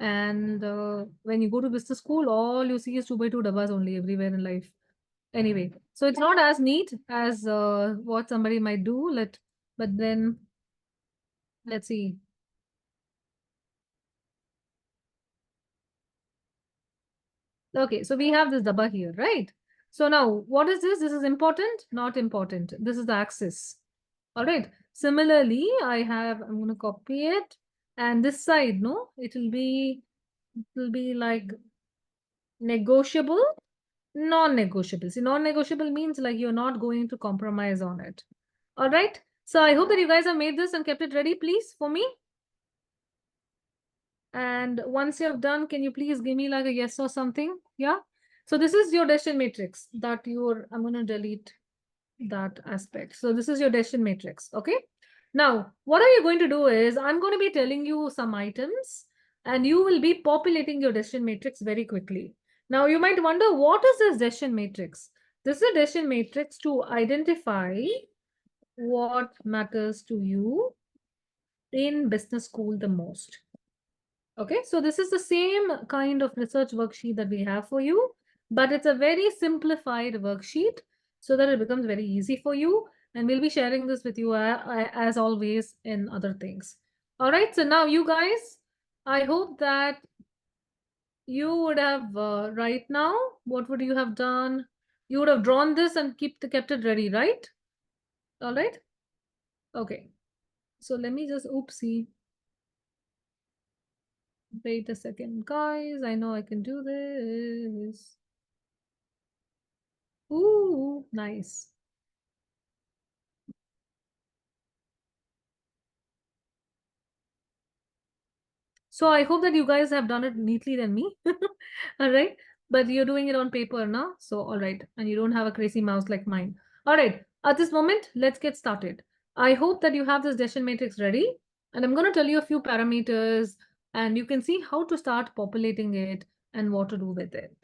And when you go to business school, all you see is 2 by 2 dabbas only everywhere in life. Anyway, so it's not as neat as what somebody might do. But then let's see. Okay, so we have this dabba here, right? So now, what is this? This is important, not important. This is the axis. All right. Similarly, I'm going to copy it. And this side, no, it will be like negotiable, non-negotiable. See, non-negotiable means like you're not going to compromise on it. All right. So I hope that you guys have made this and kept it ready, please, for me. And once you have done, can you please give me like a yes or something? Yeah. So this is your decision matrix that I'm going to delete that aspect. So this is your decision matrix. Okay. Now, what are you going to do is I'm going to be telling you some items and you will be populating your decision matrix very quickly. Now, you might wonder, what is this decision matrix? This is a decision matrix to identify what matters to you in business school the most. Okay, so this is the same kind of research worksheet that we have for you, but it's a very simplified worksheet so that it becomes very easy for you. And we'll be sharing this with you as always in other things. All right, so now you guys, I hope that you would have right now, what would you have done? You would have drawn this and kept it ready, right? All right. Okay. So let me just, oopsie. Wait a second, guys. I know I can do this. Ooh, nice. So I hope that you guys have done it neatly than me. All right. But you're doing it on paper now. So, all right. And you don't have a crazy mouse like mine. All right. At this moment, let's get started. I hope that you have this decision matrix ready. And I'm going to tell you a few parameters and you can see how to start populating it and what to do with it.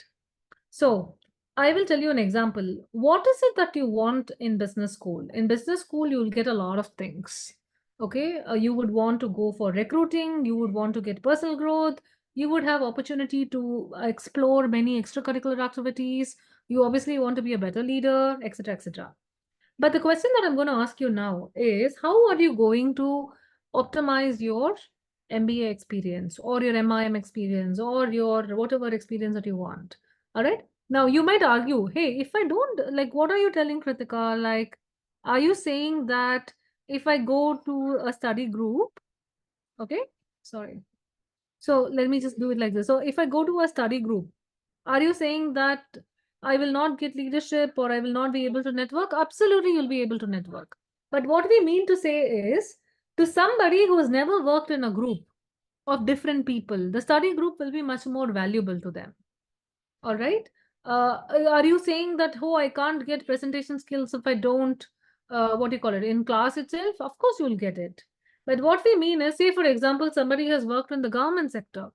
So I will tell you an example. What is it that you want in business school? In business school, you'll get a lot of things. Okay, you would want to go for recruiting, you would want to get personal growth, you would have opportunity to explore many extracurricular activities. You obviously want to be a better leader, etc., etc. But the question that I'm going to ask you now is how are you going to optimize your MBA experience or your MIM experience or your whatever experience that you want? All right. Now you might argue, hey, if I don't like, what are you telling Kritika? Like, are you saying that if I go to a study group, okay, sorry. So let me just do it like this. So if I go to a study group, are you saying that I will not get leadership or I will not be able to network? Absolutely, you'll be able to network. But what we mean to say is to somebody who has never worked in a group of different people, the study group will be much more valuable to them. All right. Are you saying that, oh, I can't get presentation skills if I don't, what do you call it, in class itself? Of course, you'll get it. But what we mean is, say, for example, somebody has worked in the government sector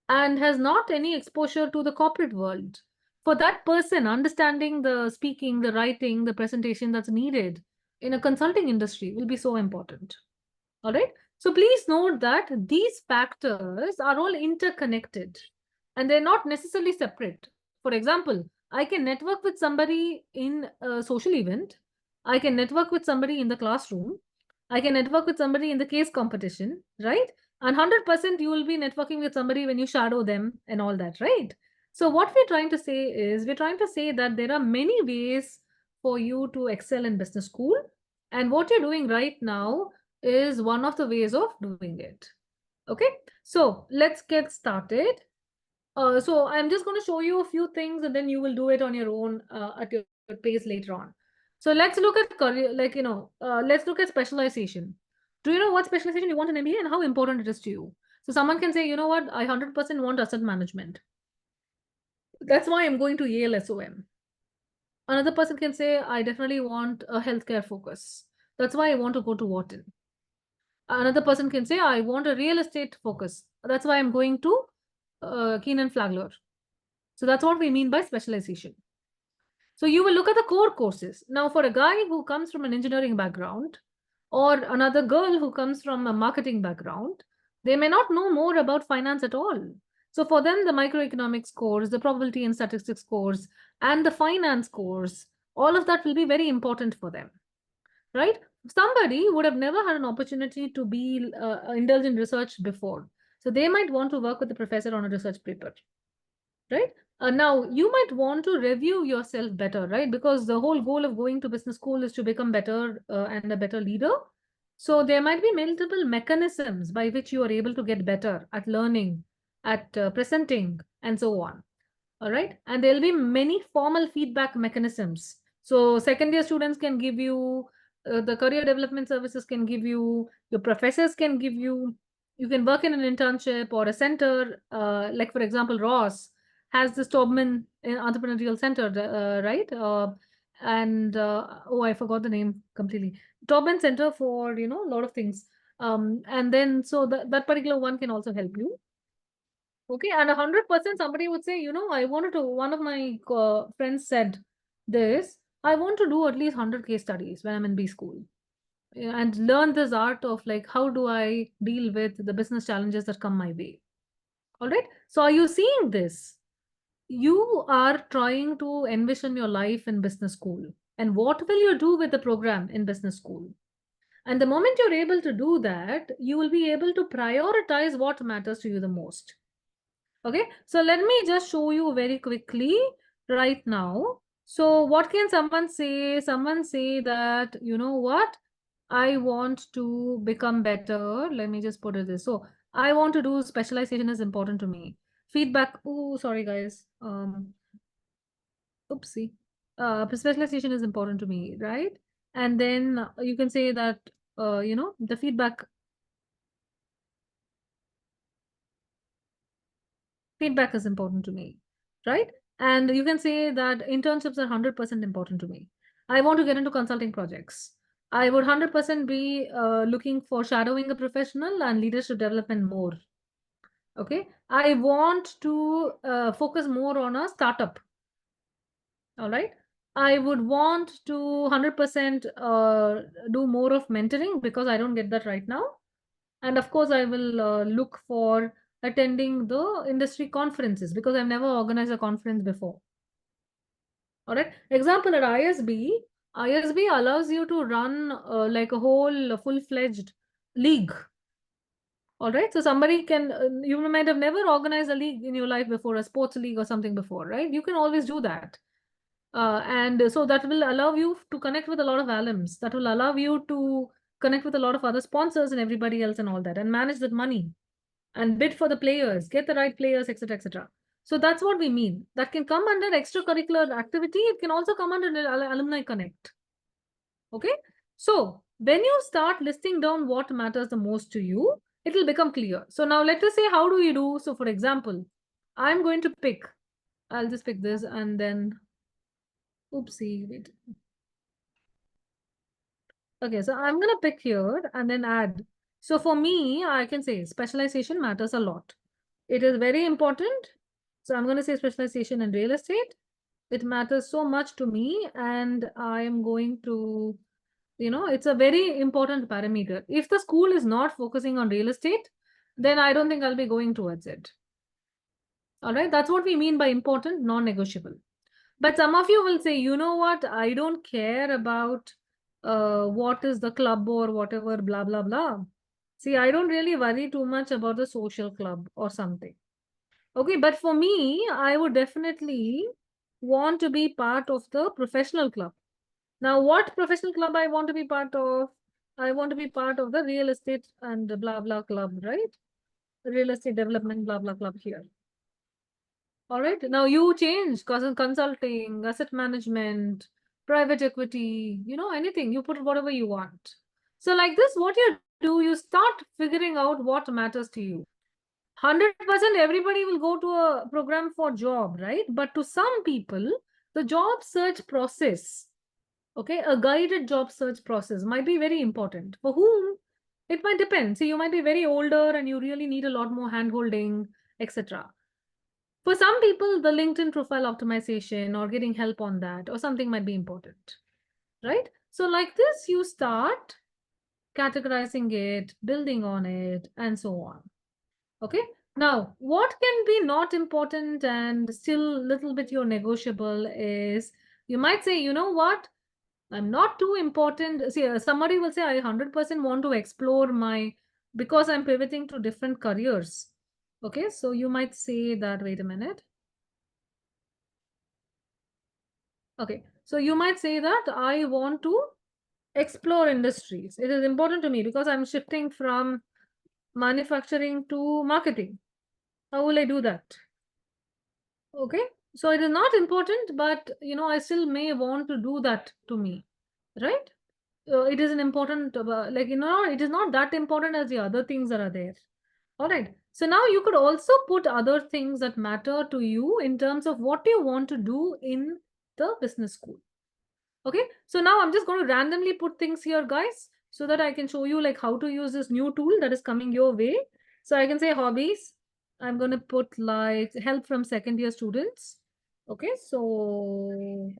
and has not any exposure to the corporate world. For that person, understanding the speaking, the writing, the presentation that's needed in a consulting industry will be so important. All right. So please note that these factors are all interconnected and they're not necessarily separate. For example, I can network with somebody in a social event. I can network with somebody in the classroom. I can network with somebody in the case competition, right? And 100% you will be networking with somebody when you shadow them and all that, right? So what we're trying to say is we're trying to say that there are many ways for you to excel in business school. And what you're doing right now is one of the ways of doing it. Okay, so let's get started. So I'm just going to show you a few things and then you will do it on your own at your pace later on. So let's look at career, like, let's look at specialization. Do you know what specialization you want in MBA and how important it is to you? So someone can say, you know what, I 100% want asset management. That's why I'm going to Yale SOM. Another person can say, I definitely want a healthcare focus. That's why I want to go to Wharton. Another person can say, I want a real estate focus. That's why I'm going to Keenan Flagler. So that's what we mean by specialization. So you will look at the core courses. Now, for a guy who comes from an engineering background or another girl who comes from a marketing background, they may not know more about finance at all. So for them, the microeconomics course, the probability and statistics course, and the finance course, all of that will be very important for them, right? Somebody would have never had an opportunity to be indulged in research before. So they might want to work with the professor on a research paper, right? Now, you might want to review yourself better, right? Because the whole goal of going to business school is to become better and a better leader. So there might be multiple mechanisms by which you are able to get better at learning, at presenting, and so on. All right. And there'll be many formal feedback mechanisms. So second year students can give you, the career development services can give you, your professors can give you can work in an internship or a center, like for example, Ross has this Tobman Entrepreneurial Center, right? Oh, I forgot the name completely. Tobman Center for, a lot of things. And then, so that particular one can also help you. Okay, and 100% somebody would say, I wanted to, one of my friends said, this, I want to do at least 100 case studies when I'm in B school. And learn this art of like, how do I deal with the business challenges that come my way? All right. So are you seeing this? You are trying to envision your life in business school. And what will you do with the program in business school? And the moment you're able to do that, you will be able to prioritize what matters to you the most. Okay, so let me just show you very quickly right now. So what can someone say? Someone say that, you know what? I want to become better. Let me just put it this. So I want to do specialization is important to me. Feedback. Oh, sorry guys. Oopsie. Specialization is important to me, right? And then you can say that, the feedback is important to me, right? And you can say that internships are 100% important to me. I want to get into consulting projects. I would 100% be looking for shadowing a professional and leadership development more. Okay. I want to focus more on a startup. All right. I would want to 100% do more of mentoring because I don't get that right now. And of course, I will look for attending the industry conferences because I've never organized a conference before. All right. Example at ISB, ISB allows you to run like a whole full-fledged league. All right. So somebody can, you might have never organized a league in your life before, a sports league or something before, right? You can always do that. And so that will allow you to connect with a lot of alums. That will allow you to connect with a lot of other sponsors and everybody else and all that and manage that money and bid for the players, get the right players, etc., etc. So that's what we mean. That can come under extracurricular activity. It can also come under alumni connect. Okay. So when you start listing down what matters the most to you, it will become clear. So now let us say, how do you do? So for example, I'm going to pick, I'll just pick this and then, oopsie, wait. Okay, so I'm going to pick here and then add. So for me, I can say specialization matters a lot. It is very important. So I'm going to say specialization in real estate. It matters so much to me, and I am going to, it's a very important parameter. If the school is not focusing on real estate, then I don't think I'll be going towards it. All right, that's what we mean by important, non-negotiable. But some of you will say, you know what, I don't care about what is the club or whatever, blah, blah, blah. See, I don't really worry too much about the social club or something. Okay, but for me, I would definitely want to be part of the professional club. Now, what professional club I want to be part of? I want to be part of the real estate and blah, blah club, right? Real estate development, blah, blah club here. All right. Now you change consulting, asset management, private equity, anything. You put whatever you want. So like this, what you do, you start figuring out what matters to you. 100% everybody will go to a program for job, right? But to some people, the job search process, okay, a guided job search process might be very important. For whom? It might depend. See, you might be very older and you really need a lot more hand-holding, etc. For some people, the LinkedIn profile optimization or getting help on that or something might be important, right? So like this, you start categorizing it, building on it, and so on. Okay. Now, what can be not important and still little bit you're negotiable is you might say, you know what? I'm not too important. See, somebody will say, I 100% want to explore because I'm pivoting to different careers. Okay. So you might say that, wait a minute. Okay, so you might say that I want to explore industries. It is important to me because I'm shifting from manufacturing to marketing. How will I do that? Okay, so it is not important, but I still may want to do that to me, right? It is an important, it is not that important as the other things that are there. All right. So now you could also put other things that matter to you in terms of what you want to do in the business school. Okay, so now I'm just going to randomly put things here, guys, so that I can show you like how to use this new tool that is coming your way. So I can say hobbies. I'm going to put like help from second year students. Okay, so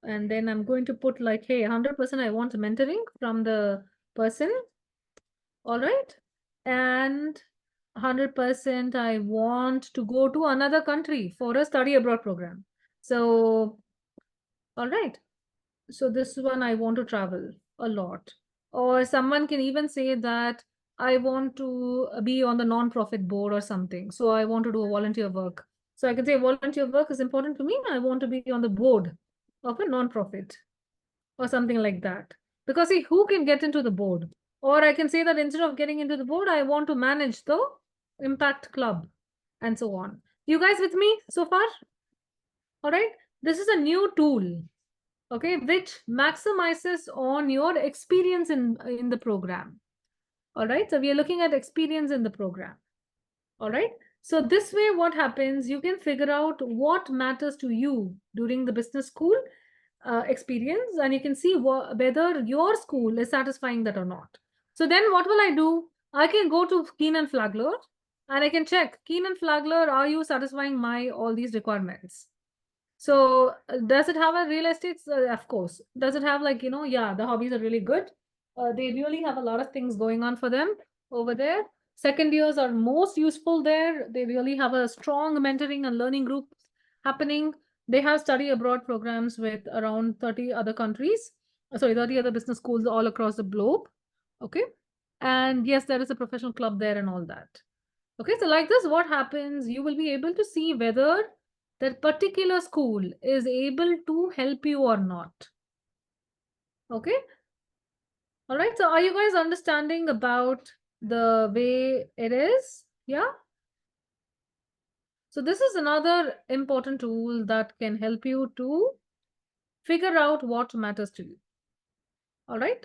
And then I'm going to put like, hey, 100% I want mentoring from the person. All right. And 100% I want to go to another country for a study abroad program. So, all right. So this one I want to travel a lot. Or someone can even say that I want to be on the non-profit board or something. So I want to do a volunteer work. So I can say volunteer work is important to me. I want to be on the board of a non-profit or something like that. Because see, who can get into the board? Or I can say that instead of getting into the board, I want to manage the impact club and so on. You guys with me so far? All right. This is a new tool, okay, which maximizes on your experience in the program. All right. So we are looking at experience in the program. All right. So this way, what happens, you can figure out what matters to you during the business school experience, and you can see whether your school is satisfying that or not. So then what will I do? I can go to Keen and Flagler and I can check, Keen and Flagler, are you satisfying my all these requirements? So does it have a real estate? Of course. Does it have like, yeah, the hobbies are really good. They really have a lot of things going on for them over there. Second years are most useful there. They really have a strong mentoring and learning group happening. They have study abroad programs with around 30 other countries. Sorry, 30 other business schools all across the globe. Okay. And yes, there is a professional club there and all that. Okay, so like this, what happens? You will be able to see whether that particular school is able to help you or not. Okay. All right. So are you guys understanding about the way it is? Yeah. So this is another important tool that can help you to figure out what matters to you. All right.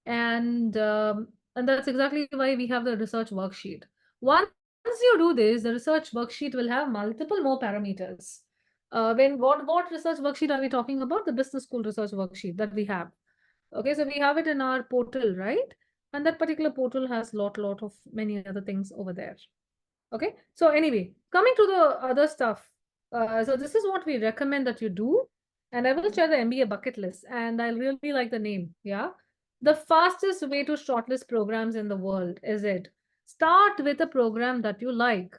And that's exactly why we have the research worksheet. Once you do this, the research worksheet will have multiple more parameters. When what research worksheet are we talking about? The business school research worksheet that we have. Okay, so we have it in our portal, right? And that particular portal has lot of many other things over there. Okay, so anyway, coming to the other stuff. So this is what we recommend that you do. And I will share the MBA bucket list, and I really like the name. Yeah. The fastest way to shortlist programs in the world is it. Start with a program that you like,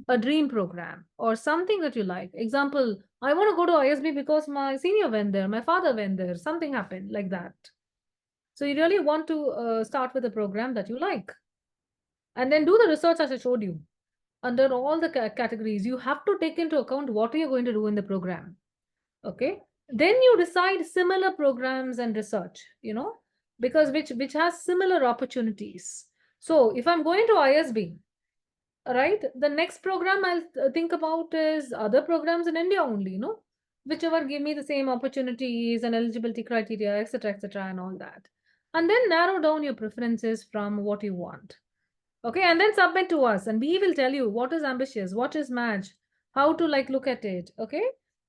a dream program or something that you like. Example, I want to go to ISB because my senior went there, my father went there, something happened like that. So you really want to start with a program that you like. And then do the research as I showed you. Under all the categories, you have to take into account what you're going to do in the program. Okay. Then you decide similar programs and research, because which has similar opportunities. So if I'm going to ISB, right, the next program I'll think about is other programs in India only, whichever give me the same opportunities and eligibility criteria, etc., and all that. And then narrow down your preferences from what you want. Okay, and then submit to us, and we will tell you what is ambitious, what is match, how to like look at it. Okay,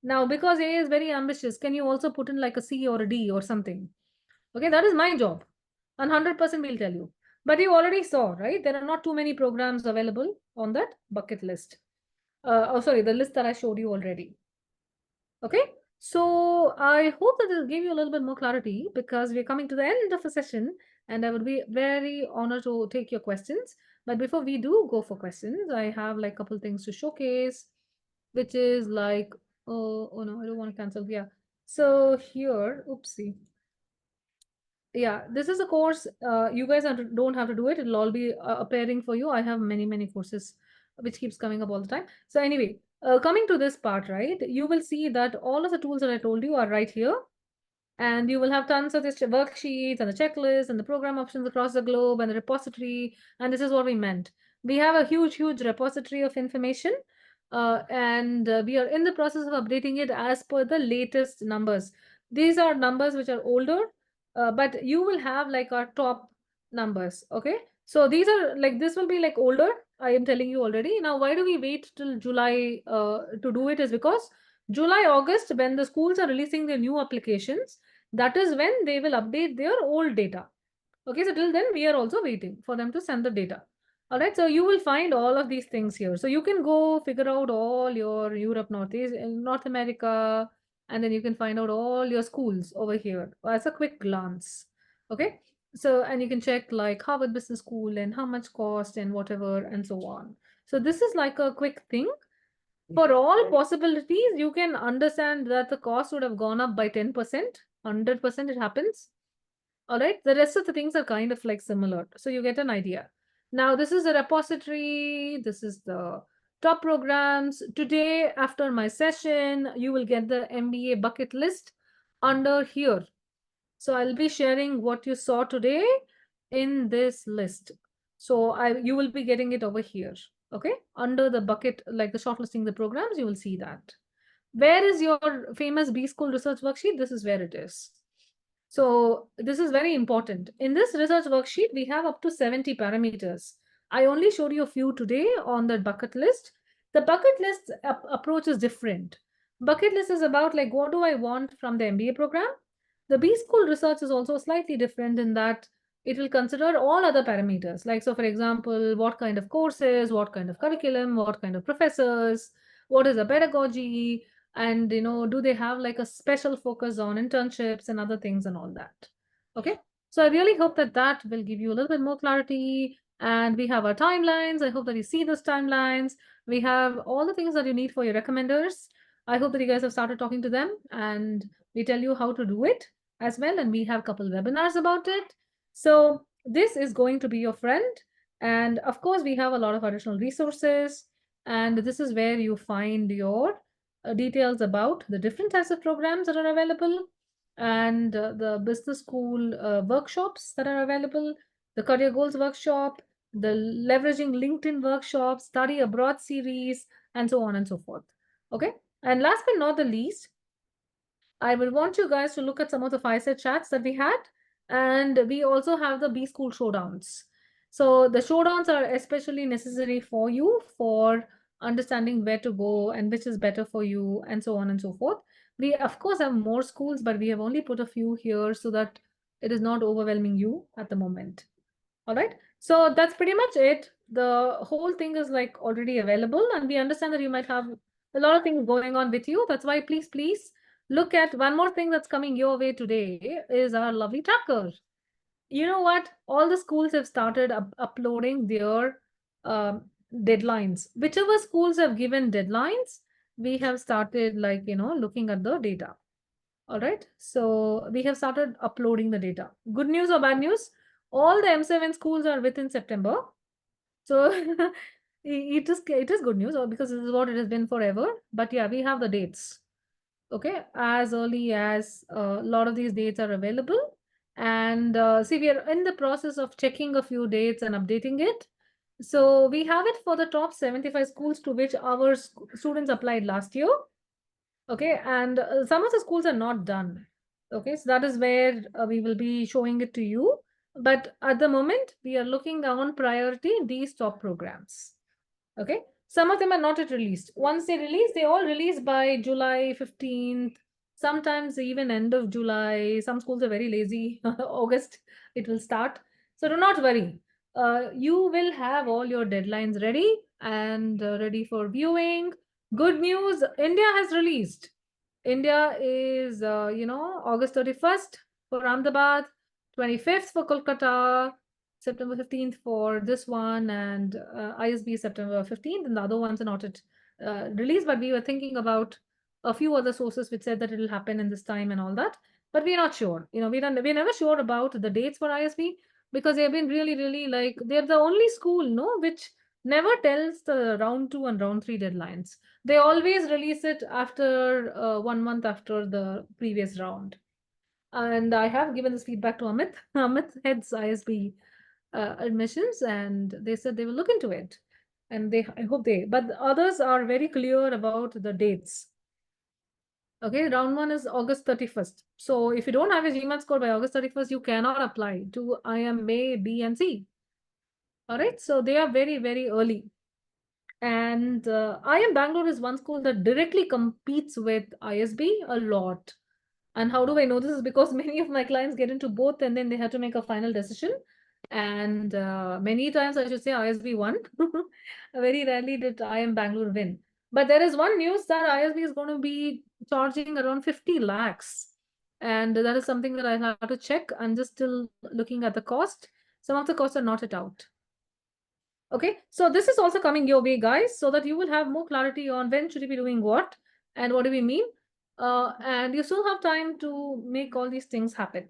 now because A is very ambitious, can you also put in like a C or a D or something? Okay, that is my job, and 100% we'll tell you. But you already saw, right? There are not too many programs available on that bucket list. Oh, sorry, the list that I showed you already. Okay, so I hope that this gave you a little bit more clarity because we're coming to the end of the session and I would be very honored to take your questions. But before we do go for questions, I have like a couple things to showcase, which is like, oh no, I don't want to cancel. Yeah. So here, oopsie. Yeah, this is a course. You guys don't have to do it. It'll all be appearing for you. I have many courses which keeps coming up all the time. So anyway, coming to this part, right, you will see that all of the tools that I told you are right here. And you will have tons of this worksheets and the checklist and the program options across the globe and the repository. And this is what we meant. We have a huge repository of information. And we are in the process of updating it as per the latest numbers. These are numbers which are older, but you will have like our top numbers. Okay. So these are like, this will be like older. I am telling you already. Now, why do we wait till July to do it is because July, August, when the schools are releasing their new applications, that is when they will update their old data. Okay, so till then we are also waiting for them to send the data. All right, so you will find all of these things here. So you can go figure out all your Europe, Northeast, North America, and then you can find out all your schools over here as a quick glance. Okay. So, and you can check like Harvard Business School and how much cost and whatever and so on. So this is like a quick thing. For all possibilities, you can understand that the cost would have gone up by 10%, 100% it happens. All right. The rest of the things are kind of like similar. So you get an idea. Now, this is a repository. This is the top programs. Today, after my session, you will get the MBA bucket list under here. So I'll be sharing what you saw today in this list. So you will be getting it over here. Okay. Under the bucket, like the shortlisting the programs, you will see that. Where is your famous B School research worksheet? This is where it is. So this is very important. In this research worksheet, we have up to 70 parameters. I only showed you a few today on the bucket list. The bucket list approach is different. Bucket list is about like, what do I want from the MBA program? The B School research is also slightly different in that it will consider all other parameters. Like, so for example, what kind of courses, what kind of curriculum, what kind of professors, what is the pedagogy, and do they have like a special focus on internships and other things and all that. Okay, so I really hope that that will give you a little bit more clarity. And we have our timelines. I hope that you see those timelines. We have all the things that you need for your recommenders. I hope that you guys have started talking to them, and we tell you how to do it as well, and we have a couple webinars about it. So this is going to be your friend, and of course we have a lot of additional resources, and this is where you find your details about the different types of programs that are available, and the business school workshops that are available, the career goals workshop, the leveraging LinkedIn workshop, study abroad series, and so on and so forth. Okay. And last but not the least, I will want you guys to look at some of the fireside chats that we had. And we also have the B School showdowns. So the showdowns are especially necessary for you for understanding where to go and which is better for you and so on and so forth. We, of course, have more schools, but we have only put a few here so that it is not overwhelming you at the moment. All right. So that's pretty much it. The whole thing is like already available, and we understand that you might have a lot of things going on with you. That's why please look at one more thing that's coming your way today is our lovely tracker. You know what? All the schools have started uploading their deadlines. Whichever schools have given deadlines, we have started like, looking at the data. All right. So we have started uploading the data. Good news or bad news? All the M7 schools are within September. So it is good news, or because this is what it has been forever. But yeah, we have the dates. Okay, as early as a lot of these dates are available. And see, we are in the process of checking a few dates and updating it. So we have it for the top 75 schools to which our students applied last year. Okay, and some of the schools are not done. Okay, so that is where we will be showing it to you. But at the moment, we are looking on priority these top programs. Okay, some of them are not yet released. Once they release, they all release by July 15th, sometimes even end of July. Some schools are very lazy. August, it will start. So do not worry. You will have all your deadlines ready and ready for viewing. Good news, India has released. India is, August 31st for Ahmedabad, 25th for Kolkata, September 15th for this one, and ISB September 15th, and the other ones are not yet released, but we were thinking about a few other sources which said that it will happen in this time and all that, but we're not sure. We're never sure about the dates for ISB because they've been really, really like, they're the only school, no, which never tells the round 2 and round 3 deadlines. They always release it after 1 month after the previous round. And I have given this feedback to Amit. Amit heads ISB admissions, and they said they will look into it. And I hope but the others are very clear about the dates. Okay, round 1 is August 31st. So if you don't have a GMAT score by August 31st, you cannot apply to IM A, B, and C. All right, so they are very, very early. And IM Bangalore is one school that directly competes with ISB a lot. And how do I know this? Is because many of my clients get into both and then they have to make a final decision. And many times I should say ISB won. Very rarely did IM Bangalore win. But there is one news that ISB is going to be charging around 50 lakhs. And that is something that I have to check. I'm just still looking at the cost. Some of the costs are not yet out. Okay, so this is also coming your way, guys, so that you will have more clarity on when should you be doing what and what do we mean. And you still have time to make all these things happen.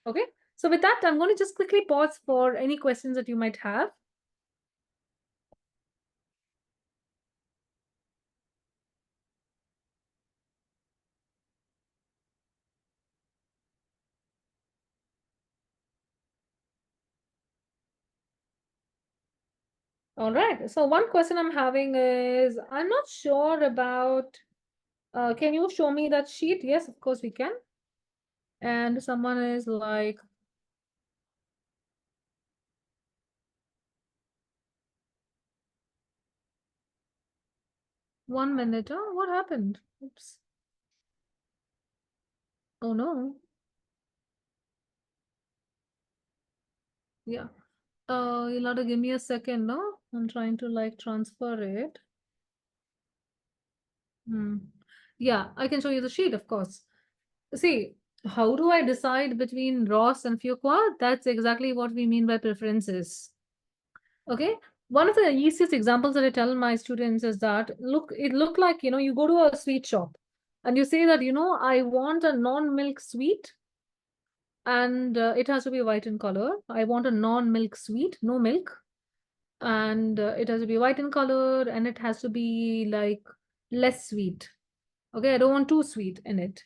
Okay, so with that, I'm going to just quickly pause for any questions that you might have. All right, so one question I'm having is, I'm not sure about, can you show me that sheet? Yes, of course we can. And someone is like, 1 minute. Oh, what happened? Oops. Oh no. Yeah. You'll have to give me a second, no? I'm trying to like transfer it. Hmm. Yeah, I can show you the sheet, of course. See, how do I decide between Ross and Fuqua? That's exactly what we mean by preferences. Okay. One of the easiest examples that I tell my students is that, look, it looked like, you go to a sweet shop and you say that, I want a non-milk sweet and it has to be white in color. I want a non-milk sweet, no milk. And it has to be white in color and it has to be like less sweet. Okay, I don't want too sweet in it.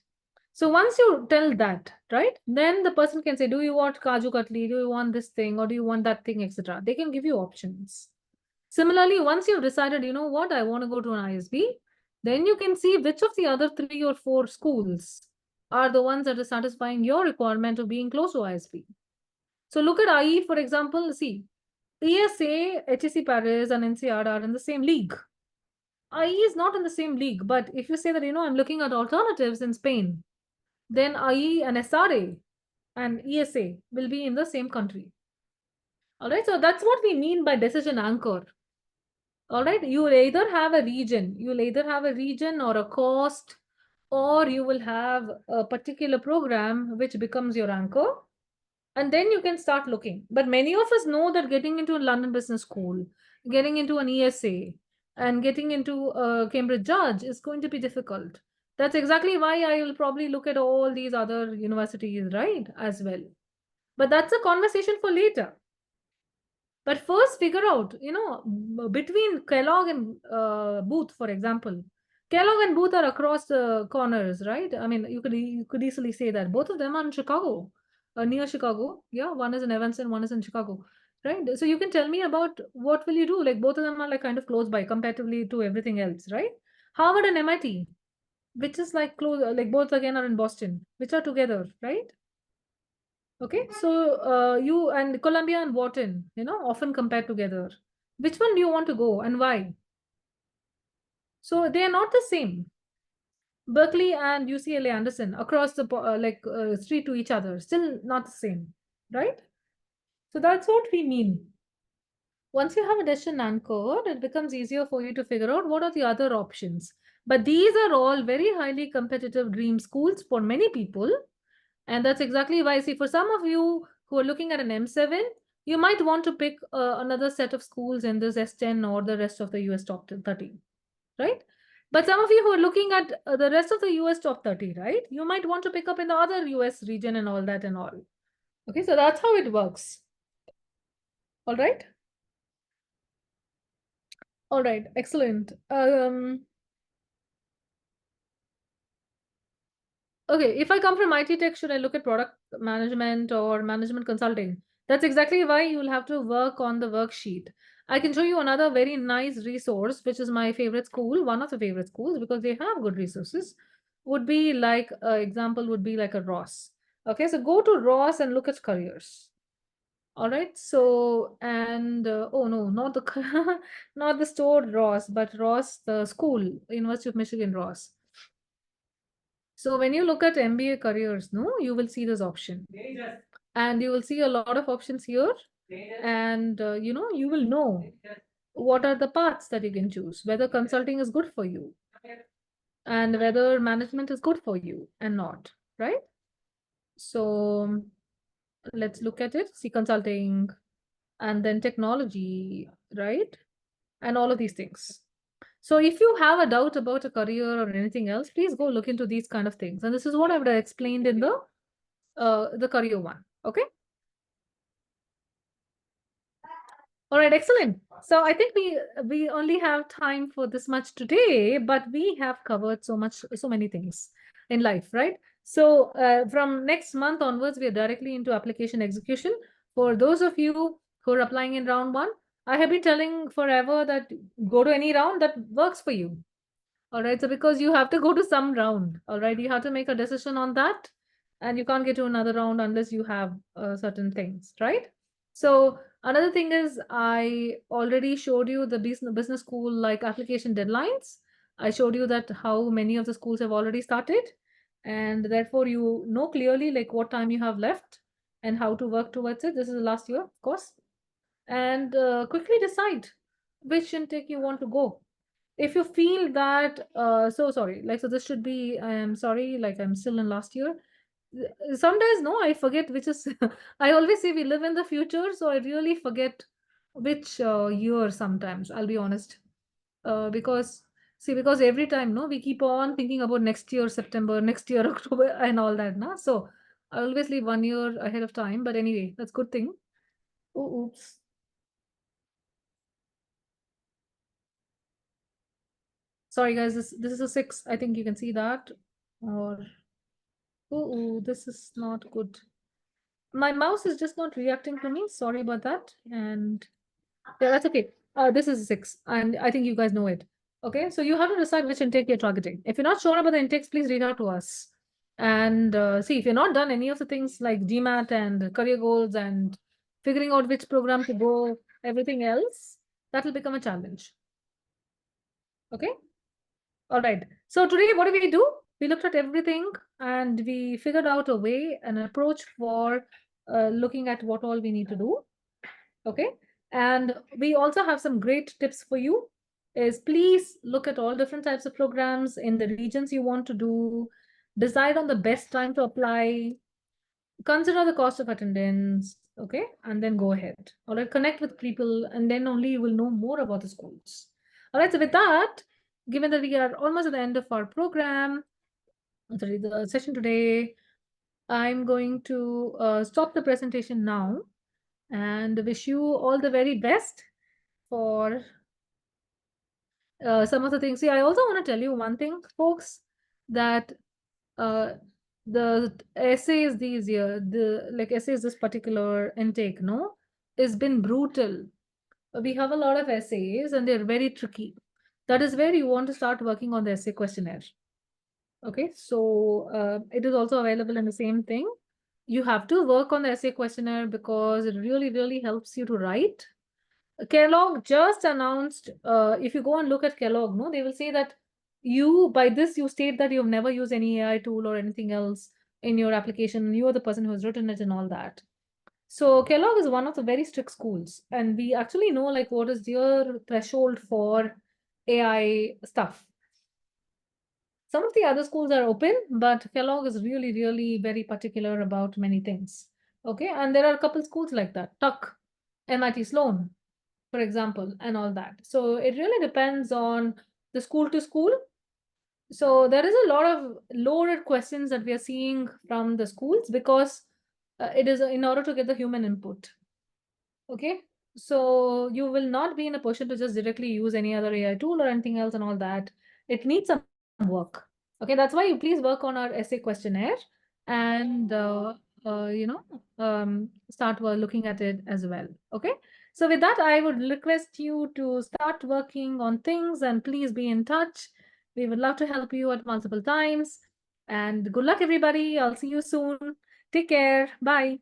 So once you tell that, right, then the person can say, do you want kaju katli? Do you want this thing? Or do you want that thing, etc.? They can give you options. Similarly, once you've decided, you know what, I want to go to an ISB, then you can see which of the other 3 or 4 schools are the ones that are satisfying your requirement of being close to ISB. So look at IE, for example. See, ESA, HEC Paris, and NCR are in the same league. IE is not in the same league, but if you say that, I'm looking at alternatives in Spain, then IE and SRA and ESA will be in the same country. All right, so that's what we mean by decision anchor. All right, you'll either have a region or a cost, or you will have a particular program which becomes your anchor. And then you can start looking. But many of us know that getting into a London Business School, getting into an ESA, and getting into a Cambridge Judge is going to be difficult. That's exactly why I will probably look at all these other universities, right, as well. But that's a conversation for later. But first, figure out, between Kellogg and Booth, for example. Kellogg and Booth are across the corners, right? I mean, you could easily say that both of them are in Chicago, near Chicago. Yeah, one is in Evanston, one is in Chicago, right? So you can tell me about what will you do? Like both of them are like kind of close by comparatively to everything else, right? Harvard and MIT, which is like close, like both again are in Boston, which are together, right? Okay, so you and Columbia and Wharton, often compared together. Which one do you want to go and why? So they are not the same. Berkeley and UCLA Anderson across the street to each other, still not the same, right? So that's what we mean. Once you have a decision anchored, it becomes easier for you to figure out what are the other options. But these are all very highly competitive dream schools for many people. And that's exactly why, see, for some of you who are looking at an M7, you might want to pick another set of schools in this S10 or the rest of the US top 30, right? But some of you who are looking at the rest of the US top 30, right? You might want to pick up in the other US region and all that and all. Okay, so that's how it works. All right. All right, excellent. Okay, if I come from IT tech, should I look at product management or management consulting? That's exactly why you'll have to work on the worksheet. I can show you another very nice resource, which is my favorite school, one of the favorite schools, because they have good resources. Would be like, example would be like a Ross. Okay, so go to Ross and look at careers. All right, so, and, oh no, not the, not the store Ross, but Ross, the school, University of Michigan Ross. So when you look at MBA careers, no, you will see this option. And you will see a lot of options here. And, you will know what are the paths that you can choose, whether consulting is good for you, and whether management is good for you and not, right? So let's look at it. See, consulting and then technology, right? And all of these things. So if you have a doubt about a career or anything else, please go look into these kind of things. And this is what I would have explained in the career one. Okay. All right, excellent. So I think we only have time for this much today, but we have covered so many things in life, right? So from next month onwards, we are directly into application execution. For those of you who are applying in round one, I have been telling forever that go to any round that works for you. All right, so because you have to go to some round, all right, you have to make a decision on that, and you can't get to another round unless you have certain things, right? So another thing is I already showed you the business school like application deadlines. I showed you that how many of the schools have already started, and therefore you know clearly like what time you have left and how to work towards it. This is the last year, of course, and quickly decide which intake you want to go. If you feel that so sorry, like, so this should be I am sorry, like I'm still in last year. Sometimes no, I forget which is I always say we live in the future, so I really forget which year sometimes, I'll be honest. Because see, because every time no, we keep on thinking about next year September, next year October and all that, no? So I always leave 1 year ahead of time, but anyway, that's good thing. Oh, oops. Sorry guys, this is a 6. I think you can see that. Or oh, this is not good. My mouse is just not reacting to me. Sorry about that. And yeah, that's okay. This is a 6, and I think you guys know it. Okay, so you have to decide which intake you're targeting. If you're not sure about the intakes, please reach out to us. And see, if you're not done any of the things like GMAT and career goals and figuring out which program to go, everything else, that will become a challenge. Okay. All right. So today, what did we do? We looked at everything and we figured out a way, an approach for looking at what all we need to do. Okay. And we also have some great tips for you. Is please look at all different types of programs in the regions you want to do, decide on the best time to apply, consider the cost of attendance, okay, and then go ahead. All right, connect with people, and then only you will know more about the schools. All right, so with that, given that we are almost at the end of our program, sorry, the session today, I'm going to stop the presentation now and wish you all the very best for some of the things. See, I also want to tell you one thing, folks, that uh, the essays these year, the like essays this particular intake, no, it's been brutal. We have a lot of essays and they're very tricky. That is where you want to start working on the essay questionnaire. Okay, so it is also available in the same thing. You have to work on the essay questionnaire because it really, really helps you to write. Kellogg just announced, if you go and look at Kellogg, no, they will say that you, by this, you state that you've never used any AI tool or anything else in your application. You are the person who has written it and all that. So Kellogg is one of the very strict schools, and we actually know like what is their threshold for AI stuff. Some of the other schools are open, but Kellogg is really, really very particular about many things. Okay, and there are a couple schools like that, Tuck, MIT Sloan, for example, and all that. So it really depends on the school to school. So there is a lot of loaded questions that we are seeing from the schools because it is in order to get the human input. Okay, so you will not be in a position to just directly use any other AI tool or anything else and all that. It needs some work. Okay, that's why you please work on our essay questionnaire and start looking at it as well. Okay, so with that, I would request you to start working on things and please be in touch. We would love to help you at multiple times. And good luck, everybody. I'll see you soon. Take care. Bye.